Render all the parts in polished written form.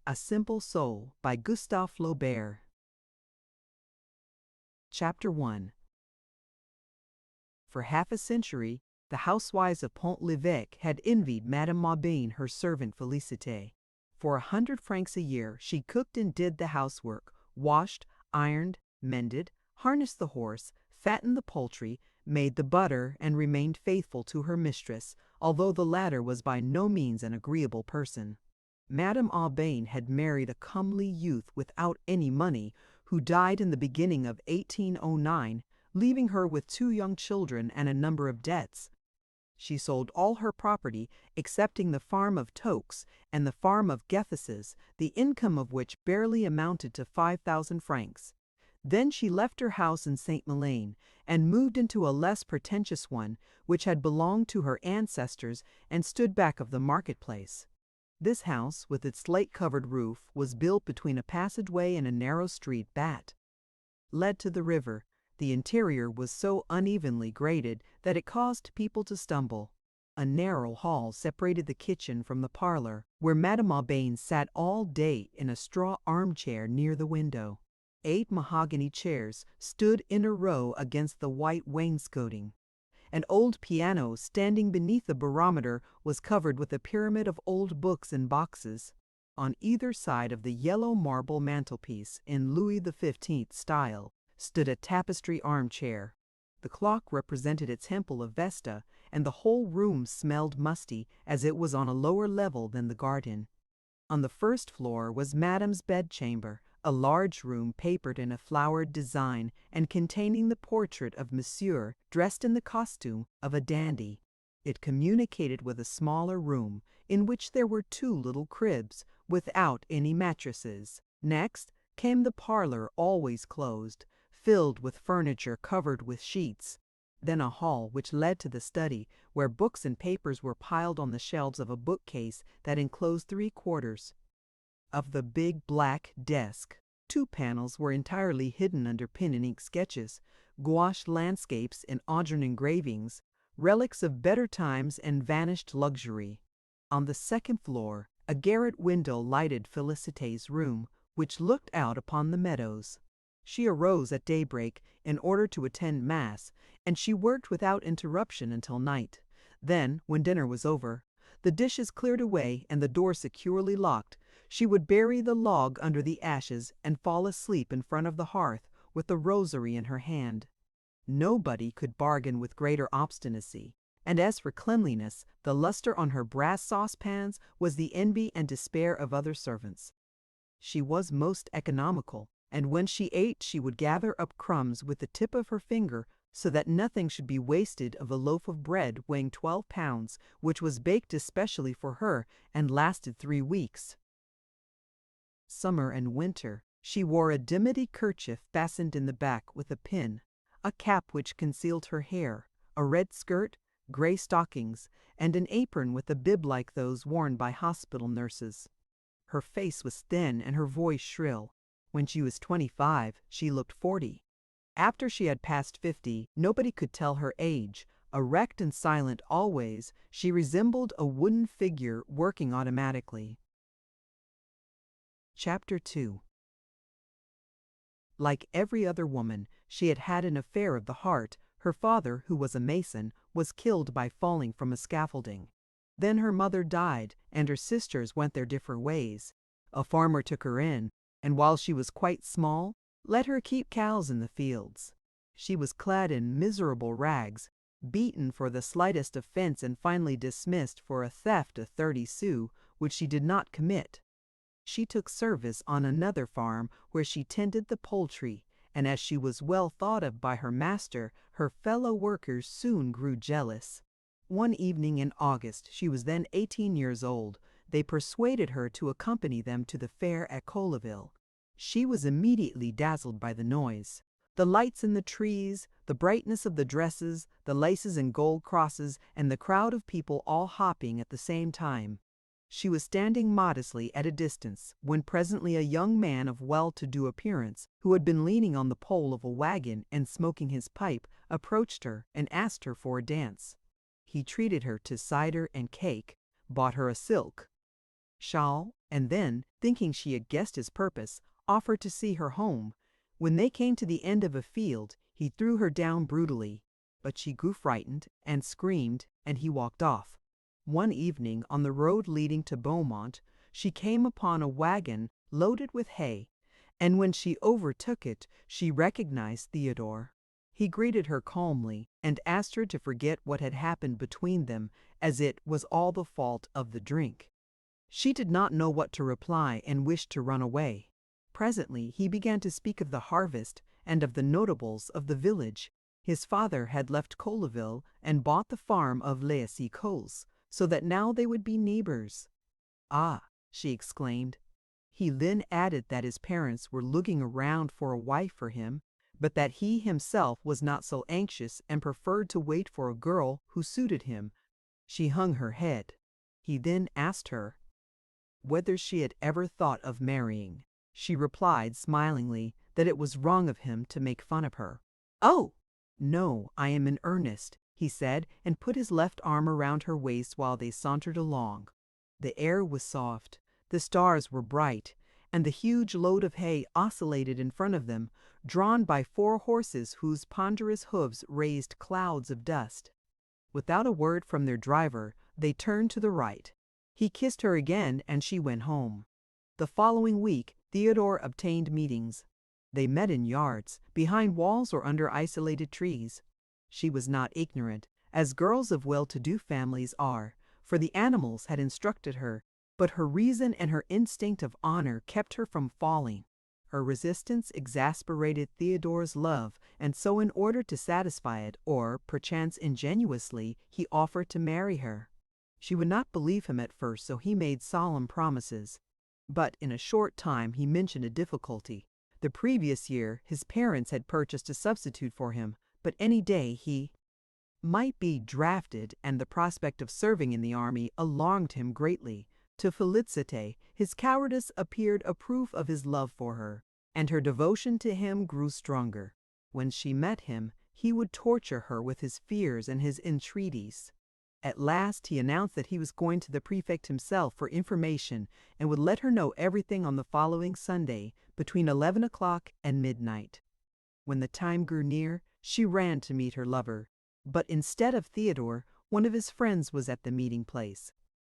A Simple Soul by Gustave Flaubert. Chapter 1. For half a century, the housewives of Pont-l'Evêque had envied Madame Maubin, her servant Felicite. For 100 francs a year, she cooked and did the housework, washed, ironed, mended, harnessed the horse, fattened the poultry, made the butter, and remained faithful to her mistress, although the latter was by no means an agreeable person. Madame Maubin had married a comely youth without any money, who died in the beginning of 1809, leaving her with 2 young children and a number of debts. She sold all her property, excepting the farm of Toques and the farm of Gethesses, the income of which barely amounted to 5,000 francs. Then she left her house in Saint-Melaine and moved into a less pretentious one, which had belonged to her ancestors and stood back of the marketplace. This house, with its slate-covered roof, was built between a passageway and a narrow street that led to the river. The interior was so unevenly graded that it caused people to stumble. A narrow hall separated the kitchen from the parlor, where Madame Maubin sat all day in a straw armchair near the window. 8 mahogany chairs stood in a row against the white wainscoting. An old piano standing beneath the barometer was covered with a pyramid of old books in boxes. On either side of the yellow marble mantelpiece in Louis XV style stood a tapestry armchair. The clock represented a temple of Vesta, and the whole room smelled musty, as it was on a lower level than the garden. On the first floor was Madame's bedchamber, a large room papered in a flowered design and containing the portrait of Monsieur dressed in the costume of a dandy. It communicated with a smaller room in which there were 2 little cribs without any mattresses. Next came the parlor, always closed, filled with furniture covered with sheets. Then a hall which led to the study, where books and papers were piled on the shelves of a bookcase that enclosed 3/4 of the big black desk. 2 panels were entirely hidden under pen and ink sketches, gouache landscapes and Audran engravings, relics of better times and vanished luxury. On the second floor, a garret window lighted Felicite's room, which looked out upon the meadows. She arose at daybreak in order to attend Mass, and she worked without interruption until night. Then, when dinner was over, the dishes cleared away and the door securely locked, she would bury the log under the ashes and fall asleep in front of the hearth with the rosary in her hand. Nobody could bargain with greater obstinacy, and as for cleanliness, the luster on her brass saucepans was the envy and despair of other servants. She was most economical, and when she ate she would gather up crumbs with the tip of her finger so that nothing should be wasted of a loaf of bread weighing 12 pounds, which was baked especially for her and lasted 3 weeks. Summer and winter, she wore a dimity kerchief fastened in the back with a pin, a cap which concealed her hair, a red skirt, gray stockings, and an apron with a bib like those worn by hospital nurses. Her face was thin and her voice shrill. When she was 25, she looked 40. After she had passed 50, nobody could tell her age. Erect and silent always, she resembled a wooden figure working automatically. Chapter 2. Like every other woman, she had had an affair of the heart. Her father, who was a mason, was killed by falling from a scaffolding. Then her mother died, and her sisters went their different ways. A farmer took her in, and while she was quite small, let her keep cows in the fields. She was clad in miserable rags, beaten for the slightest offense, and finally dismissed for a theft of 30 sous, which she did not commit. She took service on another farm where she tended the poultry, and as she was well thought of by her master, her fellow workers soon grew jealous. One evening in August, she was then 18 years old, they persuaded her to accompany them to the fair at Colleville. She was immediately dazzled by the noise. The lights in the trees, the brightness of the dresses, the laces and gold crosses, and the crowd of people all hopping at the same time. She was standing modestly at a distance, when presently a young man of well-to-do appearance, who had been leaning on the pole of a wagon and smoking his pipe, approached her and asked her for a dance. He treated her to cider and cake, bought her a silk. shawl, and then, thinking she had guessed his purpose, offered to see her home. When they came to the end of a field, he threw her down brutally, but she grew frightened and screamed, and he walked off. One evening, on the road leading to Beaumont, she came upon a wagon loaded with hay, and when she overtook it, she recognized Theodore. He greeted her calmly and asked her to forget what had happened between them, as it was all the fault of the drink. She did not know what to reply and wished to run away. Presently he began to speak of the harvest and of the notables of the village. His father had left Colleville and bought the farm of Coles, so that now they would be neighbors. "Ah!" she exclaimed. He then added that his parents were looking around for a wife for him, but that he himself was not so anxious and preferred to wait for a girl who suited him. She hung her head. He then asked her whether she had ever thought of marrying. She replied smilingly that it was wrong of him to make fun of her. "Oh! No, I am in earnest," he said, and put his left arm around her waist while they sauntered along. The air was soft, the stars were bright, and the huge load of hay oscillated in front of them, drawn by 4 horses whose ponderous hooves raised clouds of dust. Without a word from their driver, they turned to the right. He kissed her again, and she went home. The following week, Theodore obtained meetings. They met in yards, behind walls or under isolated trees. She was not ignorant, as girls of well-to-do families are, for the animals had instructed her, but her reason and her instinct of honor kept her from falling. Her resistance exasperated Theodore's love, and so in order to satisfy it, or perchance ingenuously, he offered to marry her. She would not believe him at first, so he made solemn promises. But in a short time he mentioned a difficulty. The previous year his parents had purchased a substitute for him, but any day he might be drafted, and the prospect of serving in the army alarmed him greatly. To Felicite, his cowardice appeared a proof of his love for her, and her devotion to him grew stronger. When she met him, he would torture her with his fears and his entreaties. At last he announced that he was going to the prefect himself for information and would let her know everything on the following Sunday between 11 o'clock and midnight. When the time grew near, she ran to meet her lover, but instead of Theodore, one of his friends was at the meeting place.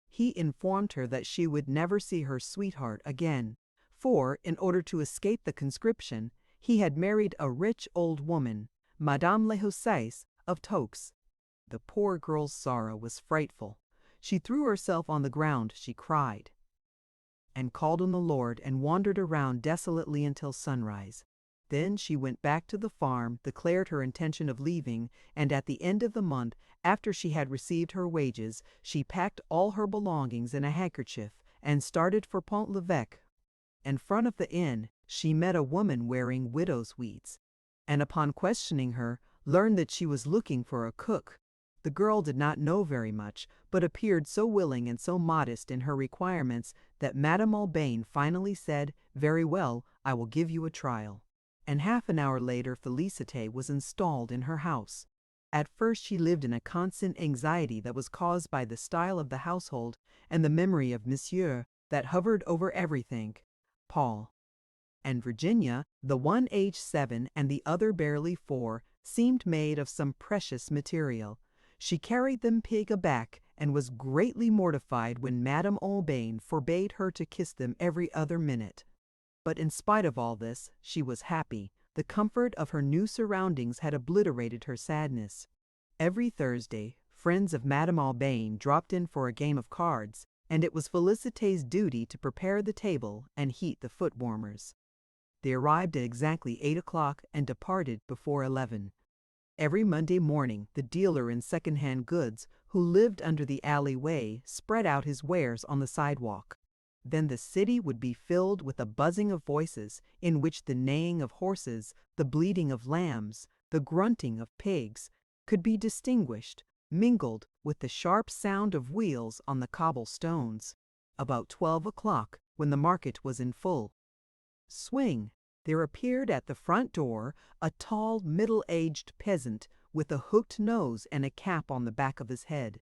He informed her that she would never see her sweetheart again, for, in order to escape the conscription, he had married a rich old woman, Madame Lehoussaise of Toux. The poor girl's sorrow was frightful. She threw herself on the ground, she cried, and called on the Lord, and wandered around desolately until sunrise. Then she went back to the farm, declared her intention of leaving, and at the end of the month, after she had received her wages, she packed all her belongings in a handkerchief and started for Pont-l'Evêque. In front of the inn, she met a woman wearing widow's weeds, and upon questioning her, learned that she was looking for a cook. The girl did not know very much, but appeared so willing and so modest in her requirements that Madame Aubain finally said, "Very well, I will give you a trial." And half an hour later Felicite was installed in her house. At first she lived in a constant anxiety that was caused by the style of the household and the memory of Monsieur that hovered over everything. Paul and Virginia, the one aged 7 and the other barely 4, seemed made of some precious material. She carried them pig aback, and was greatly mortified when Madame Aubain forbade her to kiss them every other minute. But in spite of all this, she was happy. The comfort of her new surroundings had obliterated her sadness. Every Thursday, friends of Madame Aubain dropped in for a game of cards, and it was Felicite's duty to prepare the table and heat the foot warmers. They arrived at exactly 8 o'clock and departed before 11. Every Monday morning, the dealer in second-hand goods, who lived under the alleyway, spread out his wares on the sidewalk. Then the city would be filled with a buzzing of voices, in which the neighing of horses, the bleating of lambs, the grunting of pigs, could be distinguished, mingled with the sharp sound of wheels on the cobble-stones. About 12 o'clock, when the market was in full swing, there appeared at the front door a tall, middle-aged peasant with a hooked nose and a cap on the back of his head.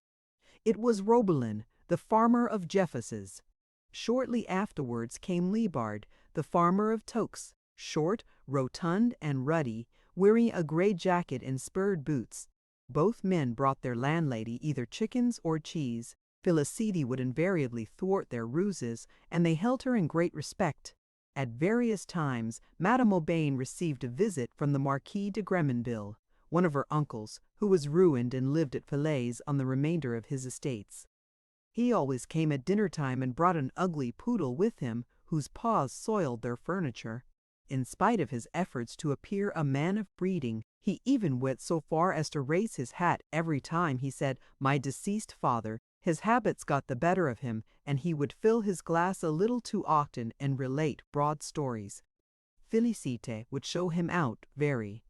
It was Robelin, the farmer of Jeffus's. Shortly afterwards came Liebard, the farmer of Toques, short, rotund, and ruddy, wearing a gray jacket and spurred boots. Both men brought their landlady either chickens or cheese. Felicite would invariably thwart their ruses, and they held her in great respect. At various times, Madame Aubain received a visit from the Marquis de Gremonville, one of her uncles, who was ruined and lived at Falaise on the remainder of his estates. He always came at dinner time and brought an ugly poodle with him, whose paws soiled their furniture. In spite of his efforts to appear a man of breeding, he even went so far as to raise his hat every time he said, "My deceased father." His habits got the better of him, and he would fill his glass a little too often and relate broad stories. Felicite would show him out very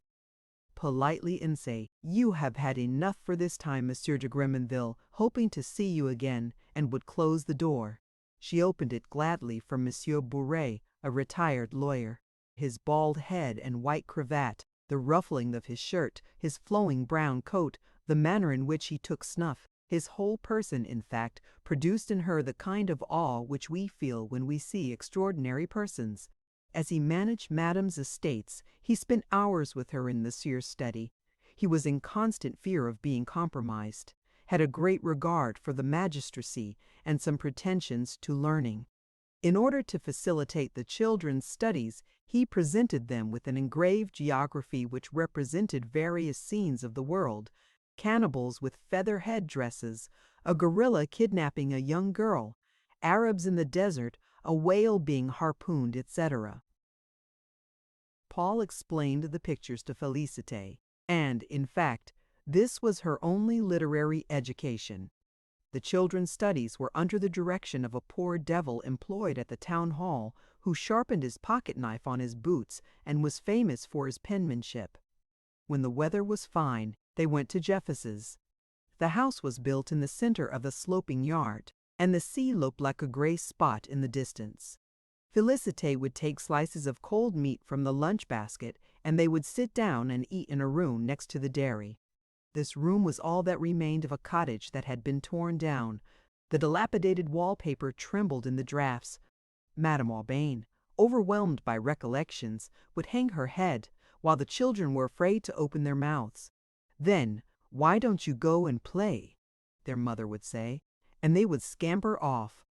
politely and say, "You have had enough for this time, Monsieur de Gremonville, hoping to see you again," and would close the door. She opened it gladly for Monsieur Bourret, a retired lawyer. His bald head and white cravat, the ruffling of his shirt, his flowing brown coat, the manner in which he took snuff, his whole person, in fact, produced in her the kind of awe which we feel when we see extraordinary persons. As he managed Madame's estates, he spent hours with her in Monsieur's study. He was in constant fear of being compromised, had a great regard for the magistracy, and some pretensions to learning. In order to facilitate the children's studies, he presented them with an engraved geography which represented various scenes of the world, cannibals with feather head dresses, a gorilla kidnapping a young girl, Arabs in the desert, a whale being harpooned, etc. Paul explained the pictures to Felicite, and, in fact, this was her only literary education. The children's studies were under the direction of a poor devil employed at the town hall, who sharpened his pocket-knife on his boots and was famous for his penmanship. When the weather was fine, they went to Jeffes's. The house was built in the center of a sloping yard, and the sea looked like a gray spot in the distance. Felicite would take slices of cold meat from the lunch basket, and they would sit down and eat in a room next to the dairy. This room was all that remained of a cottage that had been torn down. The dilapidated wallpaper trembled in the draughts. Madame Aubain, overwhelmed by recollections, would hang her head, while the children were afraid to open their mouths. Then, "Why don't you go and play?" their mother would say, and they would scamper off.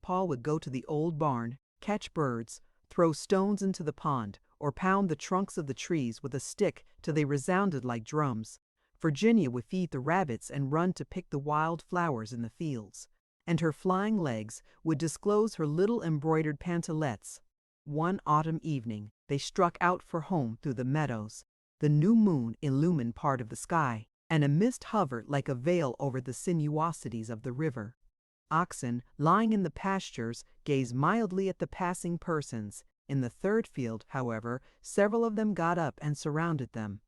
Paul would go to the old barn, catch birds, throw stones into the pond, or pound the trunks of the trees with a stick till they resounded like drums. Virginia would feed the rabbits and run to pick the wild flowers in the fields, and her flying legs would disclose her little embroidered pantalettes. One autumn evening they struck out for home through the meadows. The new moon illumined part of the sky, and a mist hovered like a veil over the sinuosities of the river. Oxen, lying in the pastures, gazed mildly at the passing persons. In the third field, however, several of them got up and surrounded them.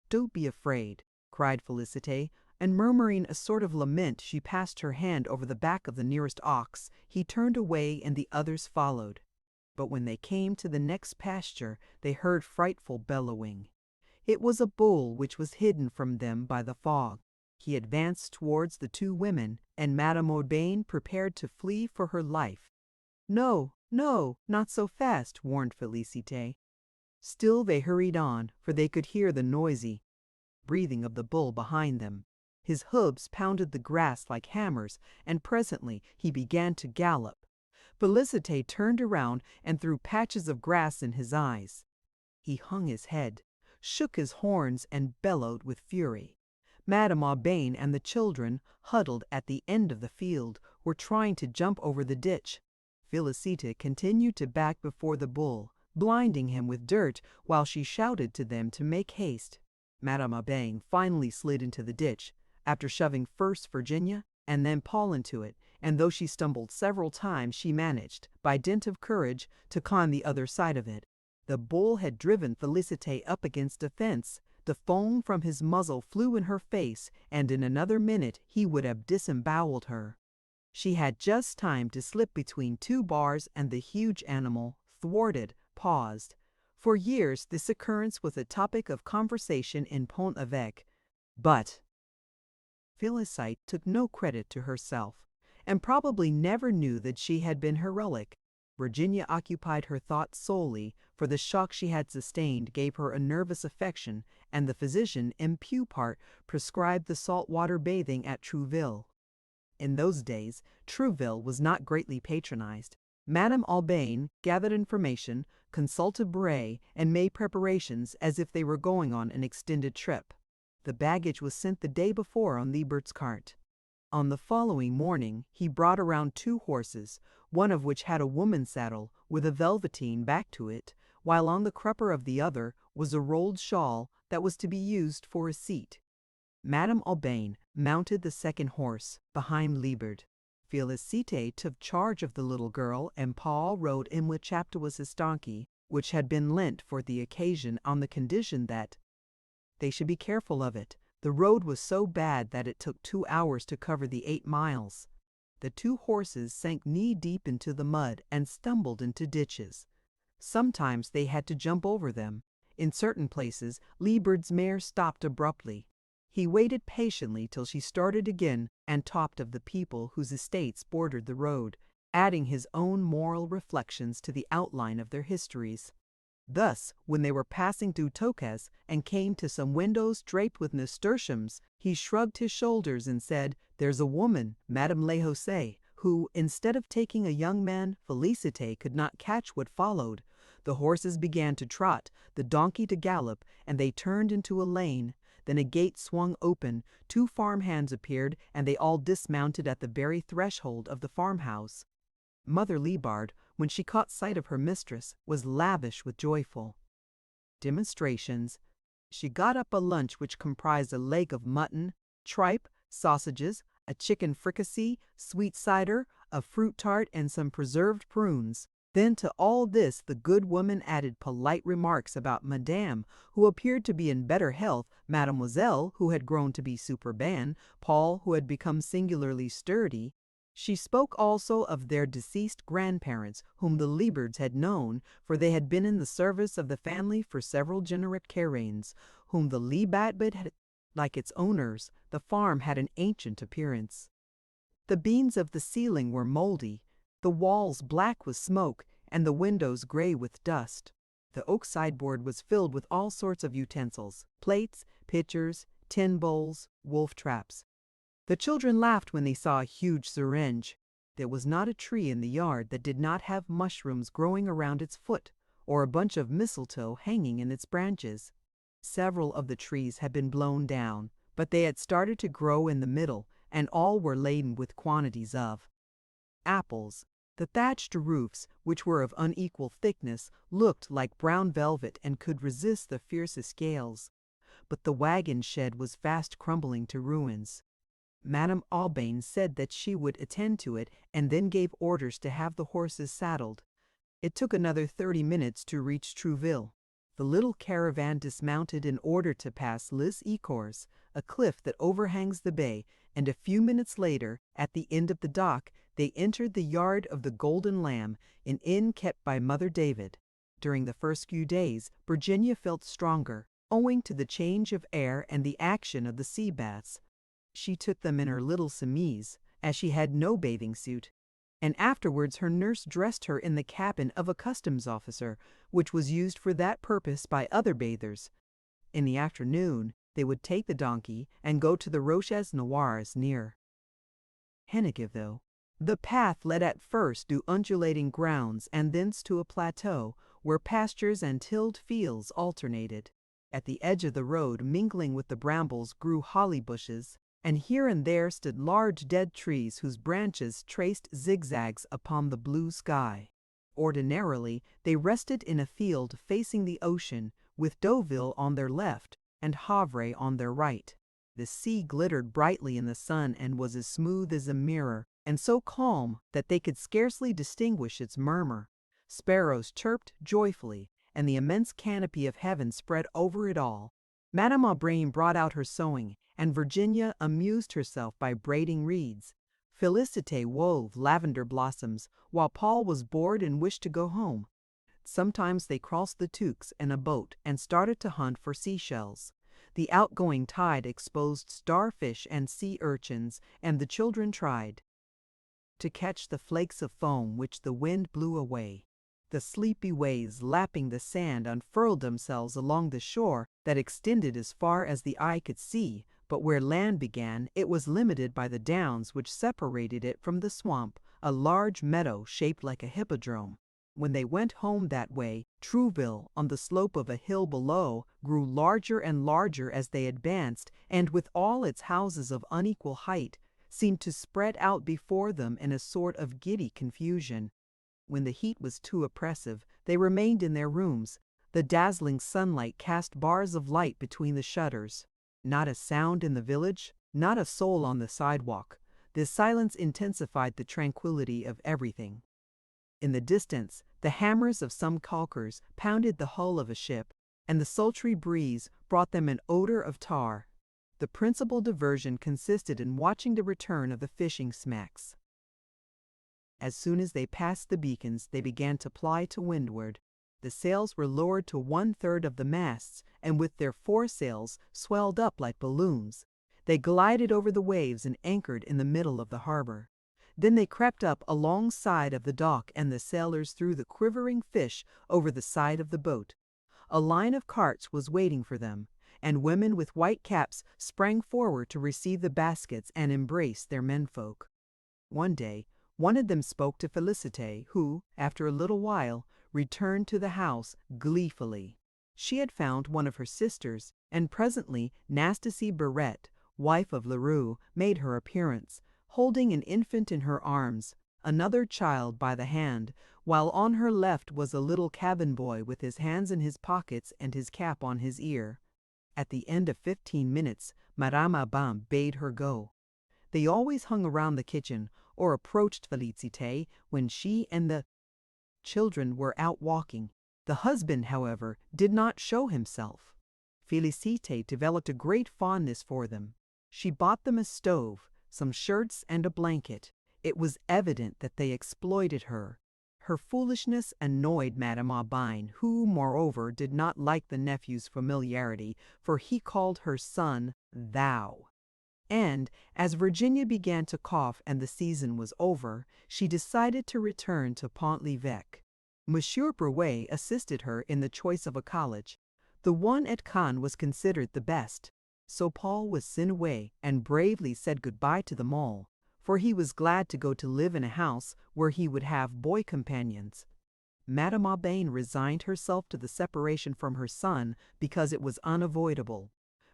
"Don't be afraid," cried Felicite, and murmuring a sort of lament, she passed her hand over the back of the nearest ox. He turned away and the others followed. But when they came to the next pasture, they heard frightful bellowing. It was a bull which was hidden from them by the fog. He advanced towards the two women, and Madame Aubain prepared to flee for her life. "No, no, not so fast," warned Felicite. Still they hurried on, for they could hear the noisy breathing of the bull behind them. His hooves pounded the grass like hammers, and presently he began to gallop. Felicite turned around and threw patches of grass in his eyes. He hung his head, shook his horns, and bellowed with fury. Madame Aubain and the children, huddled at the end of the field, were trying to jump over the ditch. Felicite continued to back before the bull, blinding him with dirt while she shouted to them to make haste. Madame Aubain finally slid into the ditch, after shoving first Virginia and then Paul into it, and though she stumbled several times, she managed, by dint of courage, to climb the other side of it. The bull had driven Felicite up against a fence. The foam from his muzzle flew in her face, and in another minute he would have disemboweled her. She had just time to slip between two bars, and the huge animal, thwarted, paused. For years this occurrence was a topic of conversation in Pont-l'Evêque, but Felicite took no credit to herself, and probably never knew that she had been heroic. Virginia occupied her thoughts solely, for the shock she had sustained gave her a nervous affection, and the physician, M. Pupart, prescribed the saltwater bathing at Trouville. In those days, Trouville was not greatly patronized. Madame Aubain gathered information, consulted Bray, and made preparations as if they were going on an extended trip. The baggage was sent the day before on Liebert's cart. On the following morning he brought around 2 horses, one of which had a woman's saddle with a velveteen back to it, while on the crupper of the other was a rolled shawl that was to be used for a seat. Madame Aubain mounted the second horse, behind Liebert. Felicite took charge of the little girl, and Paul rode in with Chaptowas's donkey, which had been lent for the occasion on the condition that they should be careful of it. The road was so bad that it took 2 hours to cover the 8 miles. The 2 horses sank knee-deep into the mud and stumbled into ditches. Sometimes they had to jump over them. In certain places, Liebert's mare stopped abruptly. He waited patiently till she started again and talked of the people whose estates bordered the road, adding his own moral reflections to the outline of their histories. Thus, when they were passing through Tocas and came to some windows draped with nasturtiums, he shrugged his shoulders and said, "There's a woman, Madame Le Jose, who, instead of taking a young man, Felicite could not catch what followed. The horses began to trot, the donkey to gallop, and they turned into a lane. Then a gate swung open, 2 farmhands appeared, and they all dismounted at the very threshold of the farmhouse." Mother Liebard, when she caught sight of her mistress, was lavish with joyful demonstrations. She got up a lunch which comprised a leg of mutton, tripe, sausages, a chicken fricassee, sweet cider, a fruit tart, and some preserved prunes. Then to all this the good woman added polite remarks about Madame, who appeared to be in better health, Mademoiselle, who had grown to be superben, Paul, who had become singularly sturdy. She spoke also of their deceased grandparents, whom the Lieberts had known, for they had been in the service of the family for several generations, whom the Liebert had, like its owners. The farm had an ancient appearance. The beams of the ceiling were moldy, the walls black with smoke, and the windows gray with dust. The oak sideboard was filled with all sorts of utensils, plates, pitchers, tin bowls, wolf traps. The children laughed when they saw a huge syringe. There was not a tree in the yard that did not have mushrooms growing around its foot, or a bunch of mistletoe hanging in its branches. Several of the trees had been blown down, but they had started to grow in the middle, and all were laden with quantities of apples. The thatched roofs, which were of unequal thickness, looked like brown velvet and could resist the fiercest gales. But the wagon shed was fast crumbling to ruins. Madame Aubain said that she would attend to it, and then gave orders to have the horses saddled. It took another 30 minutes to reach Trouville. The little caravan dismounted in order to pass Les Ecorts, a cliff that overhangs the bay, and a few minutes later, at the end of the dock, they entered the yard of the Golden Lamb, an inn kept by Mother David. During the first few days, Virginia felt stronger, owing to the change of air and the action of the sea baths. She took them in her little chemise, as she had no bathing suit, and afterwards her nurse dressed her in the cabin of a customs officer, which was used for that purpose by other bathers. In the afternoon they would take the donkey and go to the Roches Noirs near Hennequeville. The path led at first to undulating grounds and thence to a plateau, where pastures and tilled fields alternated. At the edge of the road, mingling with the brambles, grew holly bushes, and here and there stood large dead trees whose branches traced zigzags upon the blue sky. Ordinarily, they rested in a field facing the ocean, with Deauville on their left and Havre on their right. The sea glittered brightly in the sun and was as smooth as a mirror, and so calm that they could scarcely distinguish its murmur. Sparrows chirped joyfully, and the immense canopy of heaven spread over it all. Madame Aubain brought out her sewing, and Virginia amused herself by braiding reeds. Felicite wove lavender blossoms, while Paul was bored and wished to go home. Sometimes they crossed the Tuques in a boat and started to hunt for seashells. The outgoing tide exposed starfish and sea urchins, and the children tried to catch the flakes of foam which the wind blew away. The sleepy waves lapping the sand unfurled themselves along the shore that extended as far as the eye could see, but where land began it was limited by the downs which separated it from the swamp, a large meadow shaped like a hippodrome. When they went home that way, Trouville, on the slope of a hill below, grew larger and larger as they advanced, and with all its houses of unequal height, seemed to spread out before them in a sort of giddy confusion. When the heat was too oppressive, they remained in their rooms. The dazzling sunlight cast bars of light between the shutters. Not a sound in the village, not a soul on the sidewalk. This silence intensified the tranquility of everything. In the distance, the hammers of some caulkers pounded the hull of a ship, and the sultry breeze brought them an odor of tar. The principal diversion consisted in watching the return of the fishing smacks. As soon as they passed the beacons, they began to ply to windward. The sails were lowered to 1/3 of the masts, and with their foresails swelled up like balloons. They glided over the waves and anchored in the middle of the harbor. Then they crept up alongside of the dock, and the sailors threw the quivering fish over the side of the boat. A line of carts was waiting for them, and women with white caps sprang forward to receive the baskets and embrace their menfolk. One day, one of them spoke to Felicite, who, after a little while, returned to the house gleefully. She had found one of her sisters, and presently Nastassie Barrette, wife of Loulou, made her appearance, holding an infant in her arms, another child by the hand, while on her left was a little cabin boy with his hands in his pockets and his cap on his ear. At the end of 15 minutes, Madame Aubin bade her go. They always hung around the kitchen or approached Felicite when she and the children were out walking. The husband, however, did not show himself. Felicite developed a great fondness for them. She bought them a stove, some shirts, and a blanket. It was evident that they exploited her. Her foolishness annoyed Madame Aubin, who, moreover, did not like the nephew's familiarity, for he called her son thou. And, as Virginia began to cough and the season was over, she decided to return to Pont-l'Evêque. Monsieur Brouet assisted her in the choice of a college. The one at Caen was considered the best. So Paul was sent away and bravely said goodbye to them all, for he was glad to go to live in a house where he would have boy companions. Madame Aubin resigned herself to the separation from her son because it was unavoidable.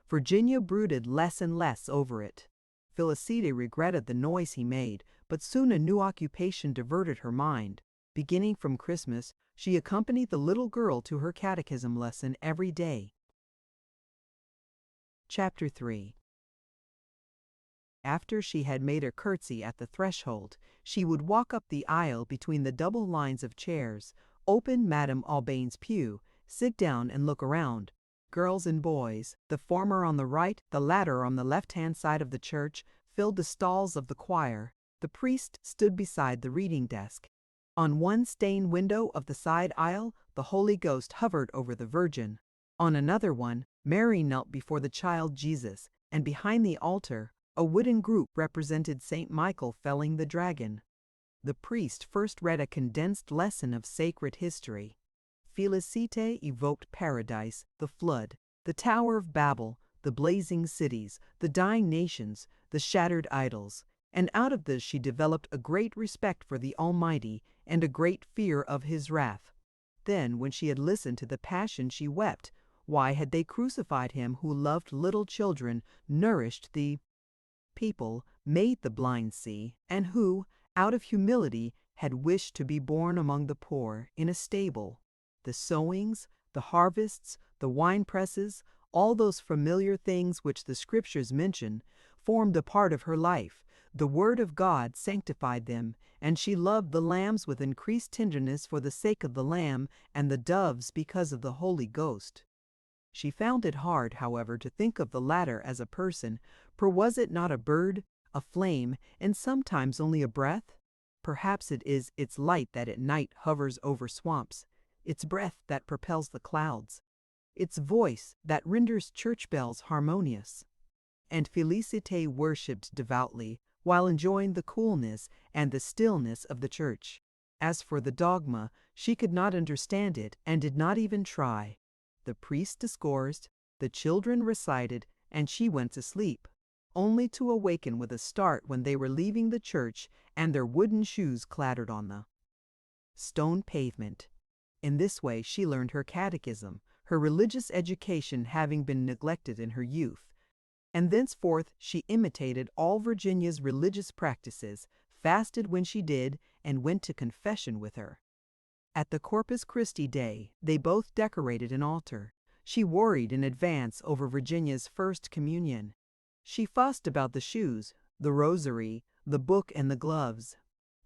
Virginia brooded less and less over it. Felicite regretted the noise he made, but soon a new occupation diverted her mind. Beginning from Christmas, she accompanied the little girl to her catechism lesson every day. Chapter 3. After she had made a curtsy at the threshold, she would walk up the aisle between the double lines of chairs, open Madame Aubin's pew, sit down and look around. Girls and boys, the former on the right, the latter on the left-hand side of the church, filled the stalls of the choir. The priest stood beside the reading desk. On one stained window of the side aisle, the Holy Ghost hovered over the Virgin. On another one, Mary knelt before the child Jesus, and behind the altar, a wooden group represented Saint Michael felling the dragon. The priest first read a condensed lesson of sacred history. Felicite evoked paradise, the flood, the Tower of Babel, the blazing cities, the dying nations, the shattered idols, and out of this she developed a great respect for the Almighty and a great fear of His wrath. Then, when she had listened to the Passion, she wept. Why had they crucified Him who loved little children, nourished the people, made the blind see, and who, out of humility, had wished to be born among the poor, in a stable? The sowings, the harvests, the wine-presses, all those familiar things which the Scriptures mention, formed a part of her life. The Word of God sanctified them, and she loved the lambs with increased tenderness for the sake of the Lamb, and the doves because of the Holy Ghost. She found it hard, however, to think of the latter as a person, for was it not a bird, a flame, and sometimes only a breath? Perhaps it is its light that at night hovers over swamps, its breath that propels the clouds, its voice that renders church bells harmonious. And Felicite worshipped devoutly, while enjoying the coolness and the stillness of the church. As for the dogma, she could not understand it and did not even try. The priest discoursed, the children recited, and she went to sleep, only to awaken with a start when they were leaving the church and their wooden shoes clattered on the stone pavement. In this way she learned her catechism, her religious education having been neglected in her youth, and thenceforth she imitated all Virginia's religious practices, fasted when she did, and went to confession with her. At the Corpus Christi day, they both decorated an altar. She worried in advance over Virginia's first communion. She fussed about the shoes, the rosary, the book, and the gloves.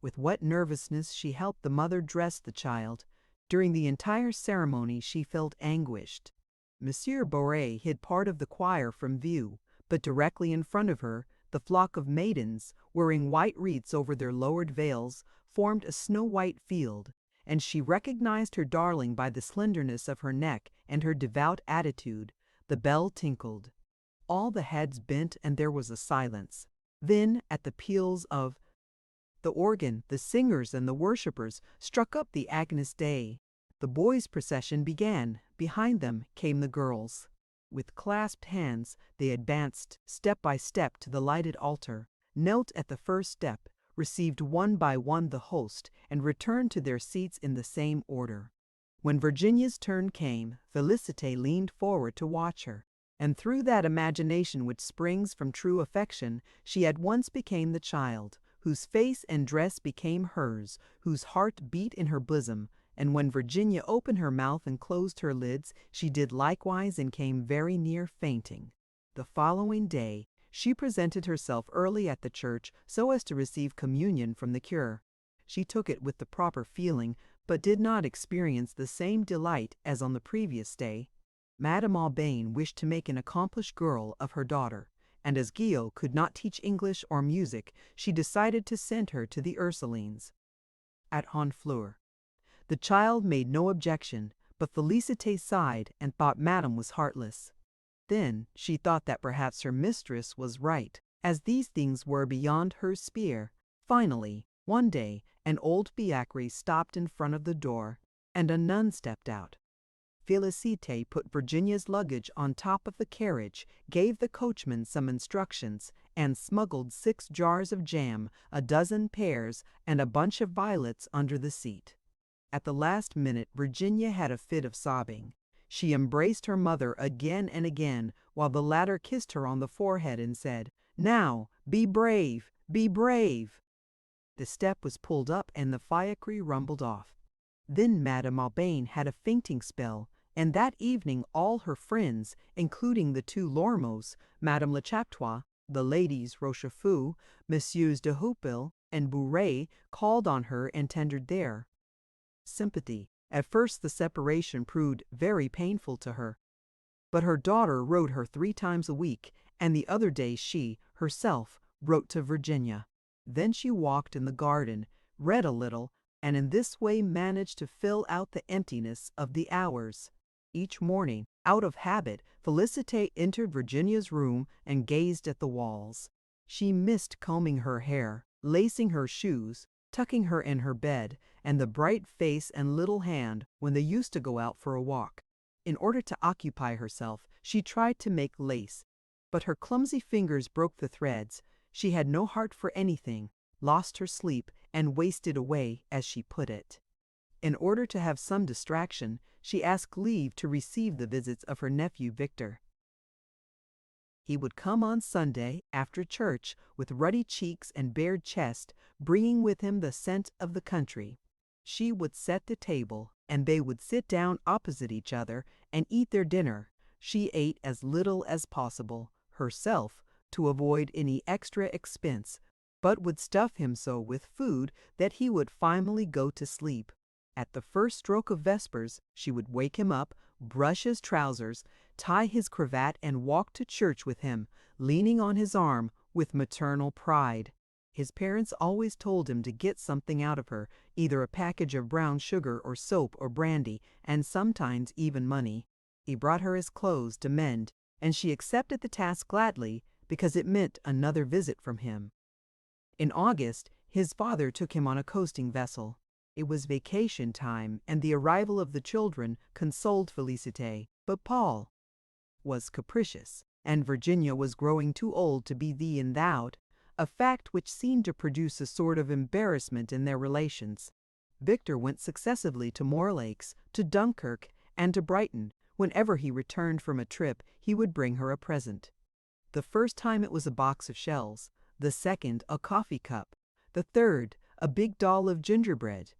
With what nervousness she helped the mother dress the child. During the entire ceremony she felt anguished. Monsieur Boret hid part of the choir from view, but directly in front of her, the flock of maidens, wearing white wreaths over their lowered veils, formed a snow-white field, and she recognized her darling by the slenderness of her neck and her devout attitude. The bell tinkled. All the heads bent and there was a silence. Then, at the peals of the organ, the singers and the worshippers struck up the Agnus Dei. The boys' procession began. Behind them came the girls. With clasped hands, they advanced step by step to the lighted altar, knelt at the first step, received one by one the host, and returned to their seats in the same order. When Virginia's turn came, Felicite leaned forward to watch her, and through that imagination which springs from true affection, she at once became the child, whose face and dress became hers, whose heart beat in her bosom, and when Virginia opened her mouth and closed her lids, she did likewise and came very near fainting. The following day, she presented herself early at the church so as to receive communion from the cure. She took it with the proper feeling, but did not experience the same delight as on the previous day. Madame Aubain wished to make an accomplished girl of her daughter, and as Guillaume could not teach English or music, she decided to send her to the Ursulines at Honfleur. The child made no objection, but Felicite sighed and thought Madame was heartless. Then she thought that perhaps her mistress was right, as these things were beyond her sphere. Finally, one day, an old fiacre stopped in front of the door, and a nun stepped out. Felicite put Virginia's luggage on top of the carriage, gave the coachman some instructions, and smuggled 6 jars of jam, a dozen pears, and a bunch of violets under the seat. At the last minute, Virginia had a fit of sobbing. She embraced her mother again and again, while the latter kissed her on the forehead and said, "Now, be brave, be brave." The step was pulled up and the fiacre rumbled off. Then Madame Aubain had a fainting spell, and that evening all her friends, including the 2 Lormeaux, Madame Lechaptois, the ladies Rochefou, Messieurs de Houppel and Bouret, called on her and tendered their sympathy. At first the separation proved very painful to her, but her daughter wrote her 3 times a week, and the other days she, herself, wrote to Virginia. Then she walked in the garden, read a little, and in this way managed to fill out the emptiness of the hours. Each morning, out of habit, Felicite entered Virginia's room and gazed at the walls. She missed combing her hair, lacing her shoes, tucking her in her bed, and the bright face and little hand when they used to go out for a walk. In order to occupy herself, she tried to make lace, but her clumsy fingers broke the threads. She had no heart for anything, lost her sleep, and wasted away, as she put it. In order to have some distraction, she asked leave to receive the visits of her nephew Victor. He would come on Sunday after church with ruddy cheeks and bared chest, bringing with him the scent of the country. She would set the table, and they would sit down opposite each other and eat their dinner. She ate as little as possible, herself, to avoid any extra expense, but would stuff him so with food that he would finally go to sleep. At the first stroke of vespers, she would wake him up, brush his trousers, tie his cravat, and walk to church with him, leaning on his arm with maternal pride. His parents always told him to get something out of her, either a package of brown sugar or soap or brandy, and sometimes even money. He brought her his clothes to mend, and she accepted the task gladly because it meant another visit from him. In August, his father took him on a coasting vessel. It was vacation time, and the arrival of the children consoled Felicite, but Paul was capricious, and Virginia was growing too old to be thee and thou'd, a fact which seemed to produce a sort of embarrassment in their relations. Victor went successively to Moorlakes, to Dunkirk, and to Brighton. Whenever he returned from a trip, he would bring her a present. The first time it was a box of shells, the second a coffee cup, the third a big doll of gingerbread.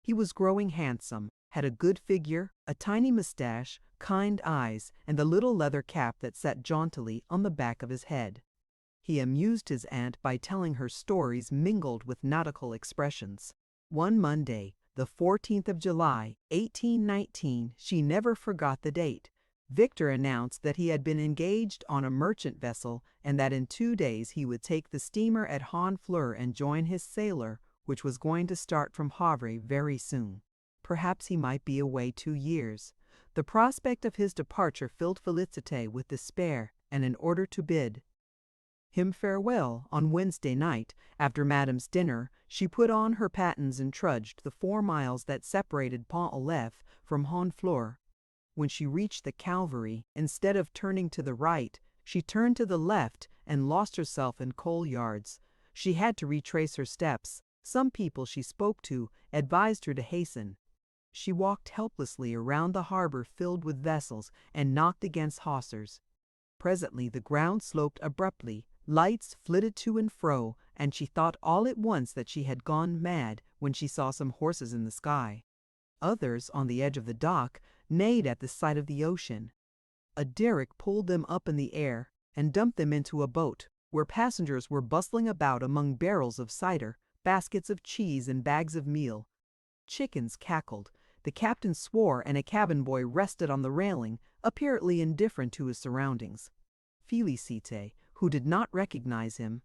He was growing handsome, had a good figure, a tiny mustache, kind eyes, and the little leather cap that sat jauntily on the back of his head. He amused his aunt by telling her stories mingled with nautical expressions. One Monday, the 14th of July, 1819, she never forgot the date. Victor announced that he had been engaged on a merchant vessel and that in 2 days he would take the steamer at Honfleur and join his sailor, which was going to start from Havre very soon. Perhaps he might be away 2 years. The prospect of his departure filled Felicite with despair, and in order to bid him farewell on Wednesday night, after Madame's dinner, she put on her pattens and trudged the 4 miles that separated Pont-Aleph from Honfleur. When she reached the Calvary, instead of turning to the right, she turned to the left and lost herself in coal yards. She had to retrace her steps. Some people she spoke to advised her to hasten. She walked helplessly around the harbor filled with vessels and knocked against hawsers. Presently the ground sloped abruptly, lights flitted to and fro, and she thought all at once that she had gone mad when she saw some horses in the sky. Others, on the edge of the dock, neighed at the sight of the ocean. A derrick pulled them up in the air and dumped them into a boat, where passengers were bustling about among barrels of cider, baskets of cheese, and bags of meal. Chickens cackled. The captain swore, and a cabin boy rested on the railing, apparently indifferent to his surroundings. Felicite, who did not recognize him,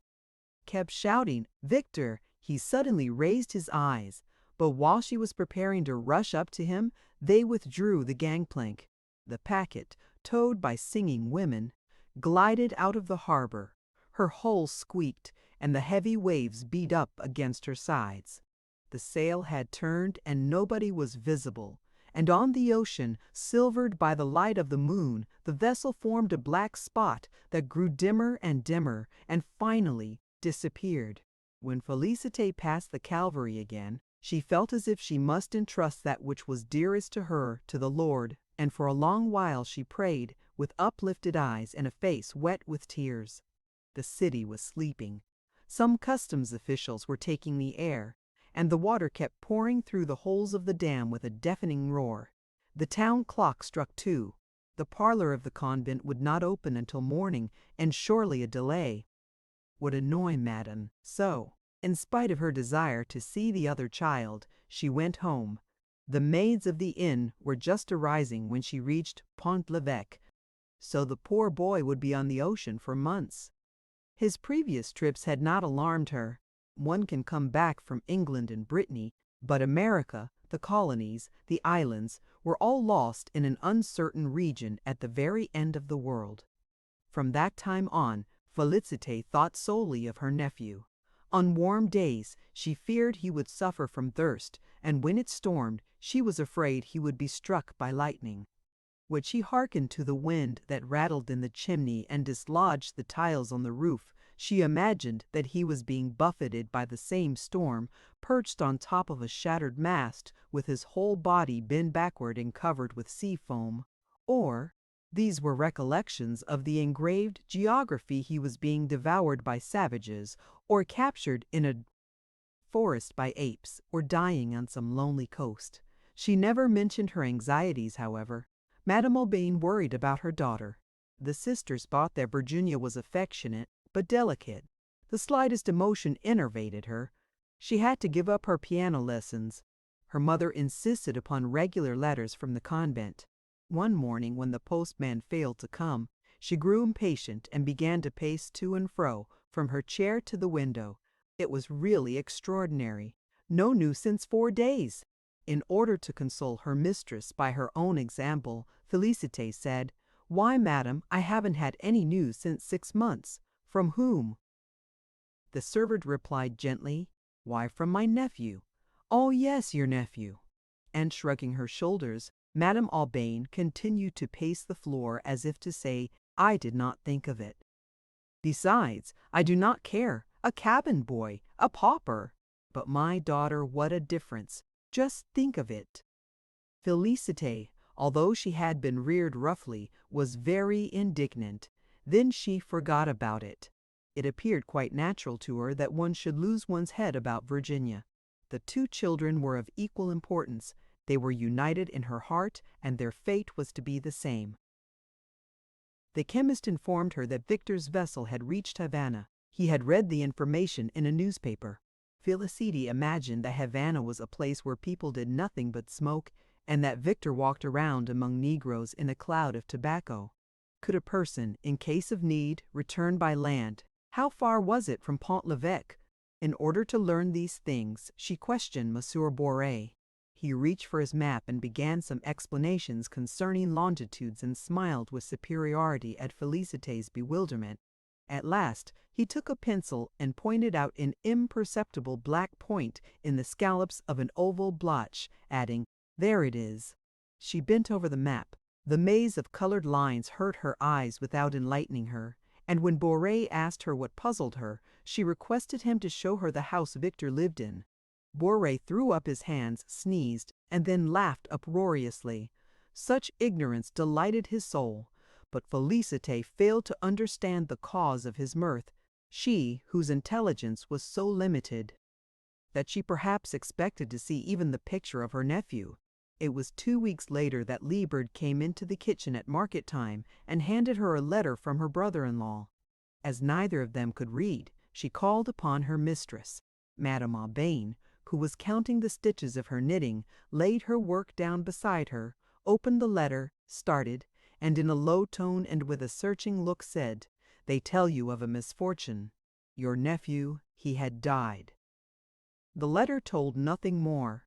kept shouting, "Victor!" He suddenly raised his eyes, but while she was preparing to rush up to him, they withdrew the gangplank. The packet, towed by singing women, glided out of the harbor. Her hull squeaked, and the heavy waves beat up against her sides. The sail had turned, and nobody was visible, and on the ocean, silvered by the light of the moon, the vessel formed a black spot that grew dimmer and dimmer, and finally disappeared. When Felicite passed the Calvary again, she felt as if she must entrust that which was dearest to her to the Lord, and for a long while she prayed, with uplifted eyes and a face wet with tears. The city was sleeping. Some customs officials were taking the air, and the water kept pouring through the holes of the dam with a deafening roar. The town clock struck 2. The parlor of the convent would not open until morning, and surely a delay would annoy Madame. So, in spite of her desire to see the other child, she went home. The maids of the inn were just arising when she reached Pont-l'Evêque, so the poor boy would be on the ocean for months. His previous trips had not alarmed her. One can come back from England and Brittany, but America, the colonies, the islands, were all lost in an uncertain region at the very end of the world. From that time on, Felicite thought solely of her nephew. On warm days, she feared he would suffer from thirst, and when it stormed, she was afraid he would be struck by lightning. When she hearkened to the wind that rattled in the chimney and dislodged the tiles on the roof, she imagined that he was being buffeted by the same storm, perched on top of a shattered mast, with his whole body bent backward and covered with sea foam. Or, these were recollections of the engraved geography, he was being devoured by savages, or captured in a forest by apes, or dying on some lonely coast. She never mentioned her anxieties, however. Madame Aubain worried about her daughter. The sisters thought that Virginia was affectionate, but delicate. The slightest emotion enervated her. She had to give up her piano lessons. Her mother insisted upon regular letters from the convent. One morning, when the postman failed to come, she grew impatient and began to pace to and fro from her chair to the window. It was really extraordinary. No news since 4 days. In order to console her mistress by her own example, Felicite said, "Why, madam, I haven't had any news since 6 months." "From whom?" The servant replied gently, "Why, from my nephew." "Oh, yes, your nephew." And shrugging her shoulders, Madame Aubain continued to pace the floor as if to say, "I did not think of it. Besides, I do not care. A cabin boy, a pauper. But my daughter, what a difference. Just think of it." Felicite, although she had been reared roughly, was very indignant. Then she forgot about it. It appeared quite natural to her that one should lose one's head about Virginia. The two children were of equal importance. They were united in her heart, and their fate was to be the same. The chemist informed her that Victor's vessel had reached Havana. He had read the information in a newspaper. Felicite imagined that Havana was a place where people did nothing but smoke, and that Victor walked around among Negroes in a cloud of tobacco. Could a person, in case of need, return by land? How far was it from Pont-l'Evêque? In order to learn these things, she questioned Monsieur Boret. He reached for his map and began some explanations concerning longitudes and smiled with superiority at Felicite's bewilderment. At last, he took a pencil and pointed out an imperceptible black point in the scallops of an oval blotch, adding, "There it is." She bent over the map. The maze of colored lines hurt her eyes without enlightening her, and when Boret asked her what puzzled her, she requested him to show her the house Victor lived in. Boret threw up his hands, sneezed, and then laughed uproariously. Such ignorance delighted his soul, but Felicite failed to understand the cause of his mirth, she whose intelligence was so limited that she perhaps expected to see even the picture of her nephew. It was 2 weeks later that Liebert came into the kitchen at market time and handed her a letter from her brother-in-law. As neither of them could read, she called upon her mistress. Madame Aubain, who was counting the stitches of her knitting, laid her work down beside her, opened the letter, started, and in a low tone and with a searching look said, "They tell you of a misfortune. Your nephew, he had died." The letter told nothing more.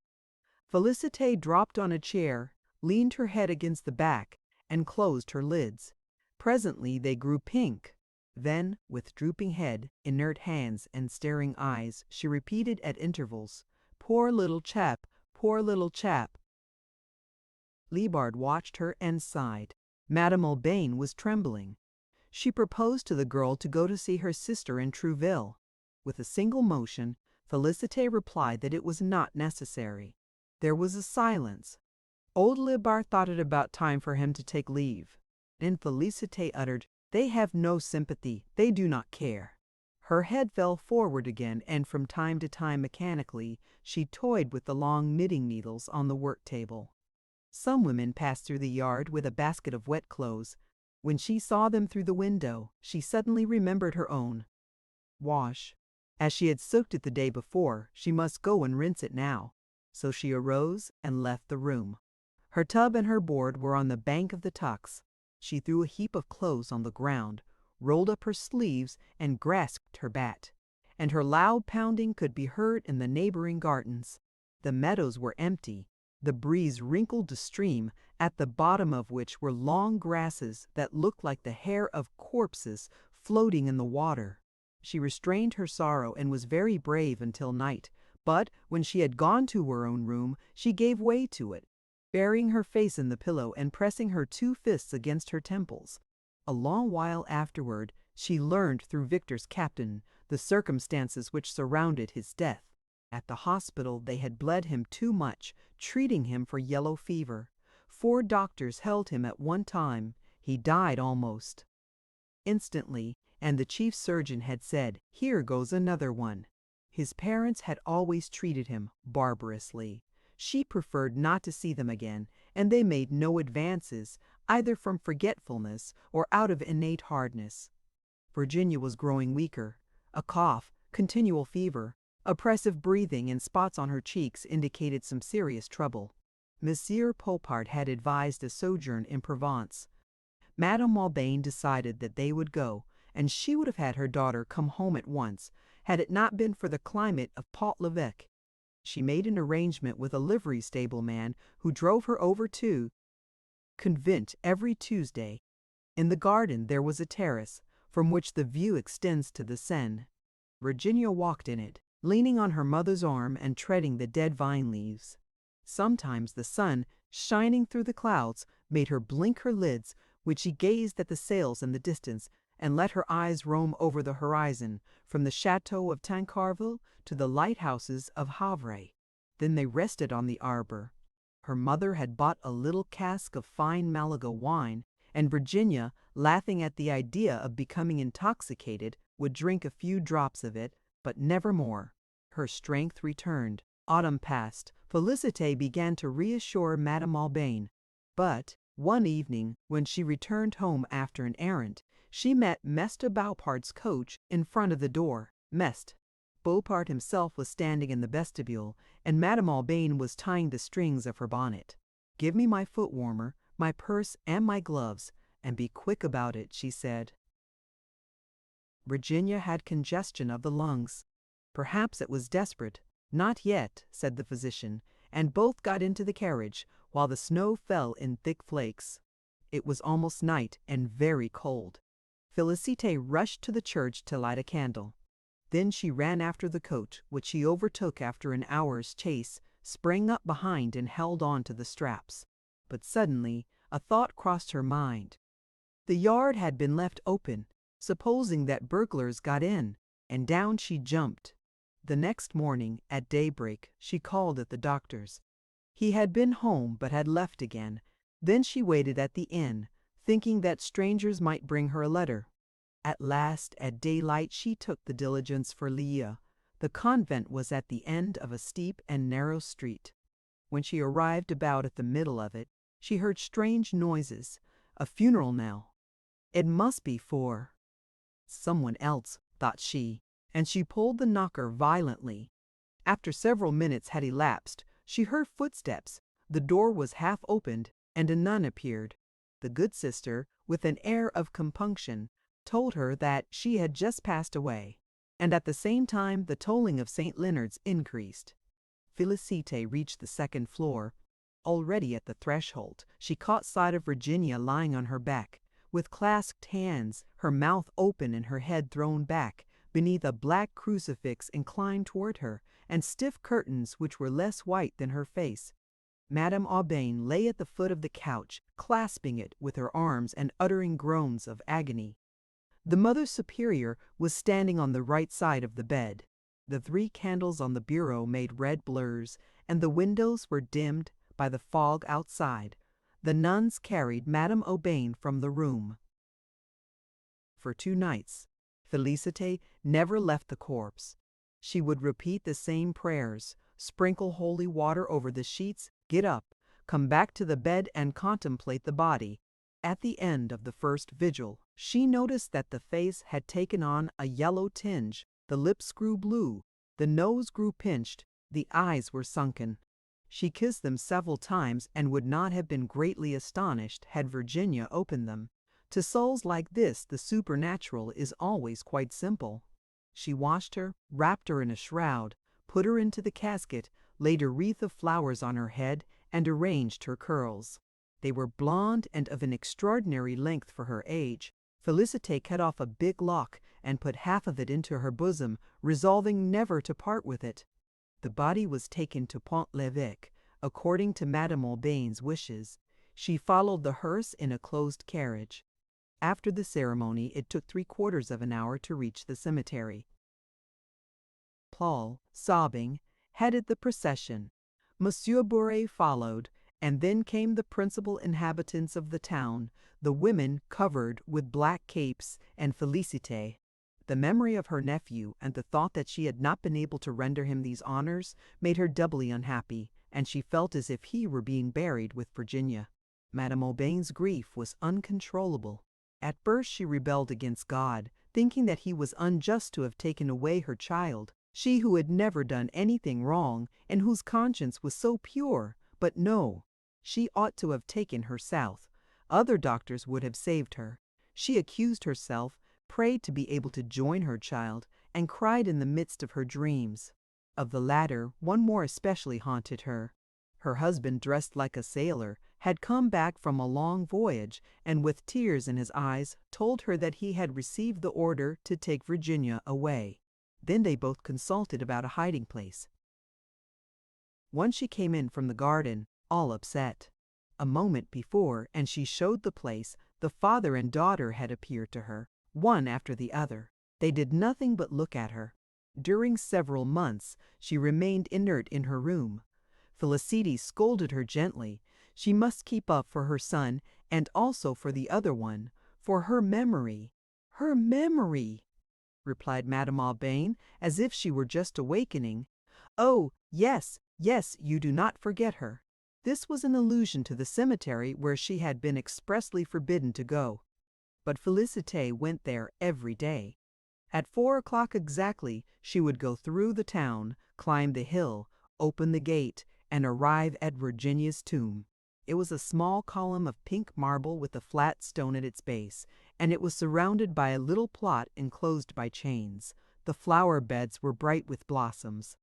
Felicite dropped on a chair, leaned her head against the back, and closed her lids. Presently they grew pink. Then, with drooping head, inert hands, and staring eyes, she repeated at intervals, "Poor little chap, poor little chap." Liebert watched her and sighed. Madame Aubain was trembling. She proposed to the girl to go to see her sister in Trouville. With a single motion, Felicite replied that it was not necessary. There was a silence. Old Liebert thought it about time for him to take leave. Then Felicite uttered, "They have no sympathy. They do not care." Her head fell forward again, and from time to time mechanically she toyed with the long knitting needles on the work table. Some women passed through the yard with a basket of wet clothes. When she saw them through the window, she suddenly remembered her own wash. As she had soaked it the day before, she must go and rinse it now. So she arose and left the room. Her tub and her board were on the bank of the Tux. She threw a heap of clothes on the ground, rolled up her sleeves, and grasped her bat. And her loud pounding could be heard in the neighboring gardens. The meadows were empty. The breeze wrinkled the stream, at the bottom of which were long grasses that looked like the hair of corpses floating in the water. She restrained her sorrow and was very brave until night, but when she had gone to her own room, she gave way to it, burying her face in the pillow and pressing her 2 fists against her temples. A long while afterward, she learned through Victor's captain the circumstances which surrounded his death. At the hospital they had bled him too much, treating him for yellow fever. 4 doctors held him at one time. He died almost instantly, and the chief surgeon had said, "Here goes another one." His parents had always treated him barbarously. She preferred not to see them again, and they made no advances, either from forgetfulness or out of innate hardness. Virginia was growing weaker. A cough, continual fever, oppressive breathing, and spots on her cheeks indicated some serious trouble. Monsieur Poupart had advised a sojourn in Provence. Madame Aubain decided that they would go, and she would have had her daughter come home at once, had it not been for the climate of Pont-l'Evêque. She made an arrangement with a livery stable man who drove her over to Convent every Tuesday. In the garden there was a terrace, from which the view extends to the Seine. Virginia walked in it, leaning on her mother's arm and treading the dead vine leaves. Sometimes the sun, shining through the clouds, made her blink her lids, when she gazed at the sails in the distance and let her eyes roam over the horizon, from the chateau of Tancarville to the lighthouses of Havre. Then they rested on the arbor. Her mother had bought a little cask of fine Malaga wine, and Virginia, laughing at the idea of becoming intoxicated, would drink a few drops of it, but never more. Her strength returned. Autumn passed. Felicite began to reassure Madame Aubain. But one evening, when she returned home after an errand, she met Mester Beaupart's coach in front of the door. Beaupart himself was standing in the vestibule, and Madame Aubain was tying the strings of her bonnet. "Give me my foot warmer, my purse, and my gloves, and be quick about it," she said. Virginia had congestion of the lungs. Perhaps it was desperate. "Not yet," said the physician, and both got into the carriage, while the snow fell in thick flakes. It was almost night and very cold. Felicite rushed to the church to light a candle. Then she ran after the coach, which she overtook after an hour's chase, sprang up behind and held on to the straps. But suddenly a thought crossed her mind. The yard had been left open, supposing that burglars got in, and down she jumped. The next morning, at daybreak, she called at the doctor's. He had been home but had left again. Then she waited at the inn, thinking that strangers might bring her a letter. At last, at daylight, she took the diligence for Lille. The convent was at the end of a steep and narrow street. When she arrived about at the middle of it, she heard strange noises, a funeral knell. It must be for someone else, thought she, and she pulled the knocker violently. After several minutes had elapsed, she heard footsteps. The door was half opened, and a nun appeared. The good sister, with an air of compunction, told her that she had just passed away, and at the same time the tolling of St. Leonard's increased. Felicite reached the second floor. Already at the threshold, she caught sight of Virginia lying on her back, with clasped hands, her mouth open and her head thrown back, beneath a black crucifix inclined toward her, and stiff curtains which were less white than her face. Madame Aubain lay at the foot of the couch, clasping it with her arms and uttering groans of agony. The Mother Superior was standing on the right side of the bed. The 3 candles on the bureau made red blurs, and the windows were dimmed by the fog outside. The nuns carried Madame Aubain from the room. For 2 nights, Felicite never left the corpse. She would repeat the same prayers, sprinkle holy water over the sheets, get up, come back to the bed and contemplate the body. At the end of the first vigil, she noticed that the face had taken on a yellow tinge, the lips grew blue, the nose grew pinched, the eyes were sunken. She kissed them several times and would not have been greatly astonished had Virginia opened them. To souls like this, the supernatural is always quite simple. She washed her, wrapped her in a shroud, put her into the casket, laid a wreath of flowers on her head, and arranged her curls. They were blonde and of an extraordinary length for her age. Felicite cut off a big lock and put half of it into her bosom, resolving never to part with it. The body was taken to Pont-l'Evêque, according to Madame Aubain's wishes. She followed the hearse in a closed carriage. After the ceremony, it took 3/4 of an hour to reach the cemetery. Paul, sobbing, headed the procession. Monsieur Bourret followed, and then came the principal inhabitants of the town, the women covered with black capes, and Felicite. The memory of her nephew and the thought that she had not been able to render him these honors made her doubly unhappy, and she felt as if he were being buried with Virginia. Madame Aubain's grief was uncontrollable. At first she rebelled against God, thinking that he was unjust to have taken away her child, she who had never done anything wrong and whose conscience was so pure. But no, she ought to have taken her south. Other doctors would have saved her. She accused herself, prayed to be able to join her child, and cried in the midst of her dreams. Of the latter, one more especially haunted her. Her husband, dressed like a sailor, had come back from a long voyage, and with tears in his eyes told her that he had received the order to take Virginia away. Then they both consulted about a hiding place. Once she came in from the garden, all upset. A moment before, and she showed the place, the father and daughter had appeared to her, one after the other. They did nothing but look at her. During several months, she remained inert in her room. Felicite scolded her gently. She must keep up for her son, and also for the other one, for her memory. Her memory, replied Madame Aubain, as if she were just awakening. Oh, yes, yes, you do not forget her. This was an allusion to the cemetery where she had been expressly forbidden to go. But Felicite went there every day. At 4 o'clock exactly, she would go through the town, climb the hill, open the gate, and arrive at Virginia's tomb. It was a small column of pink marble with a flat stone at its base, and it was surrounded by a little plot enclosed by chains. The flower beds were bright with blossoms.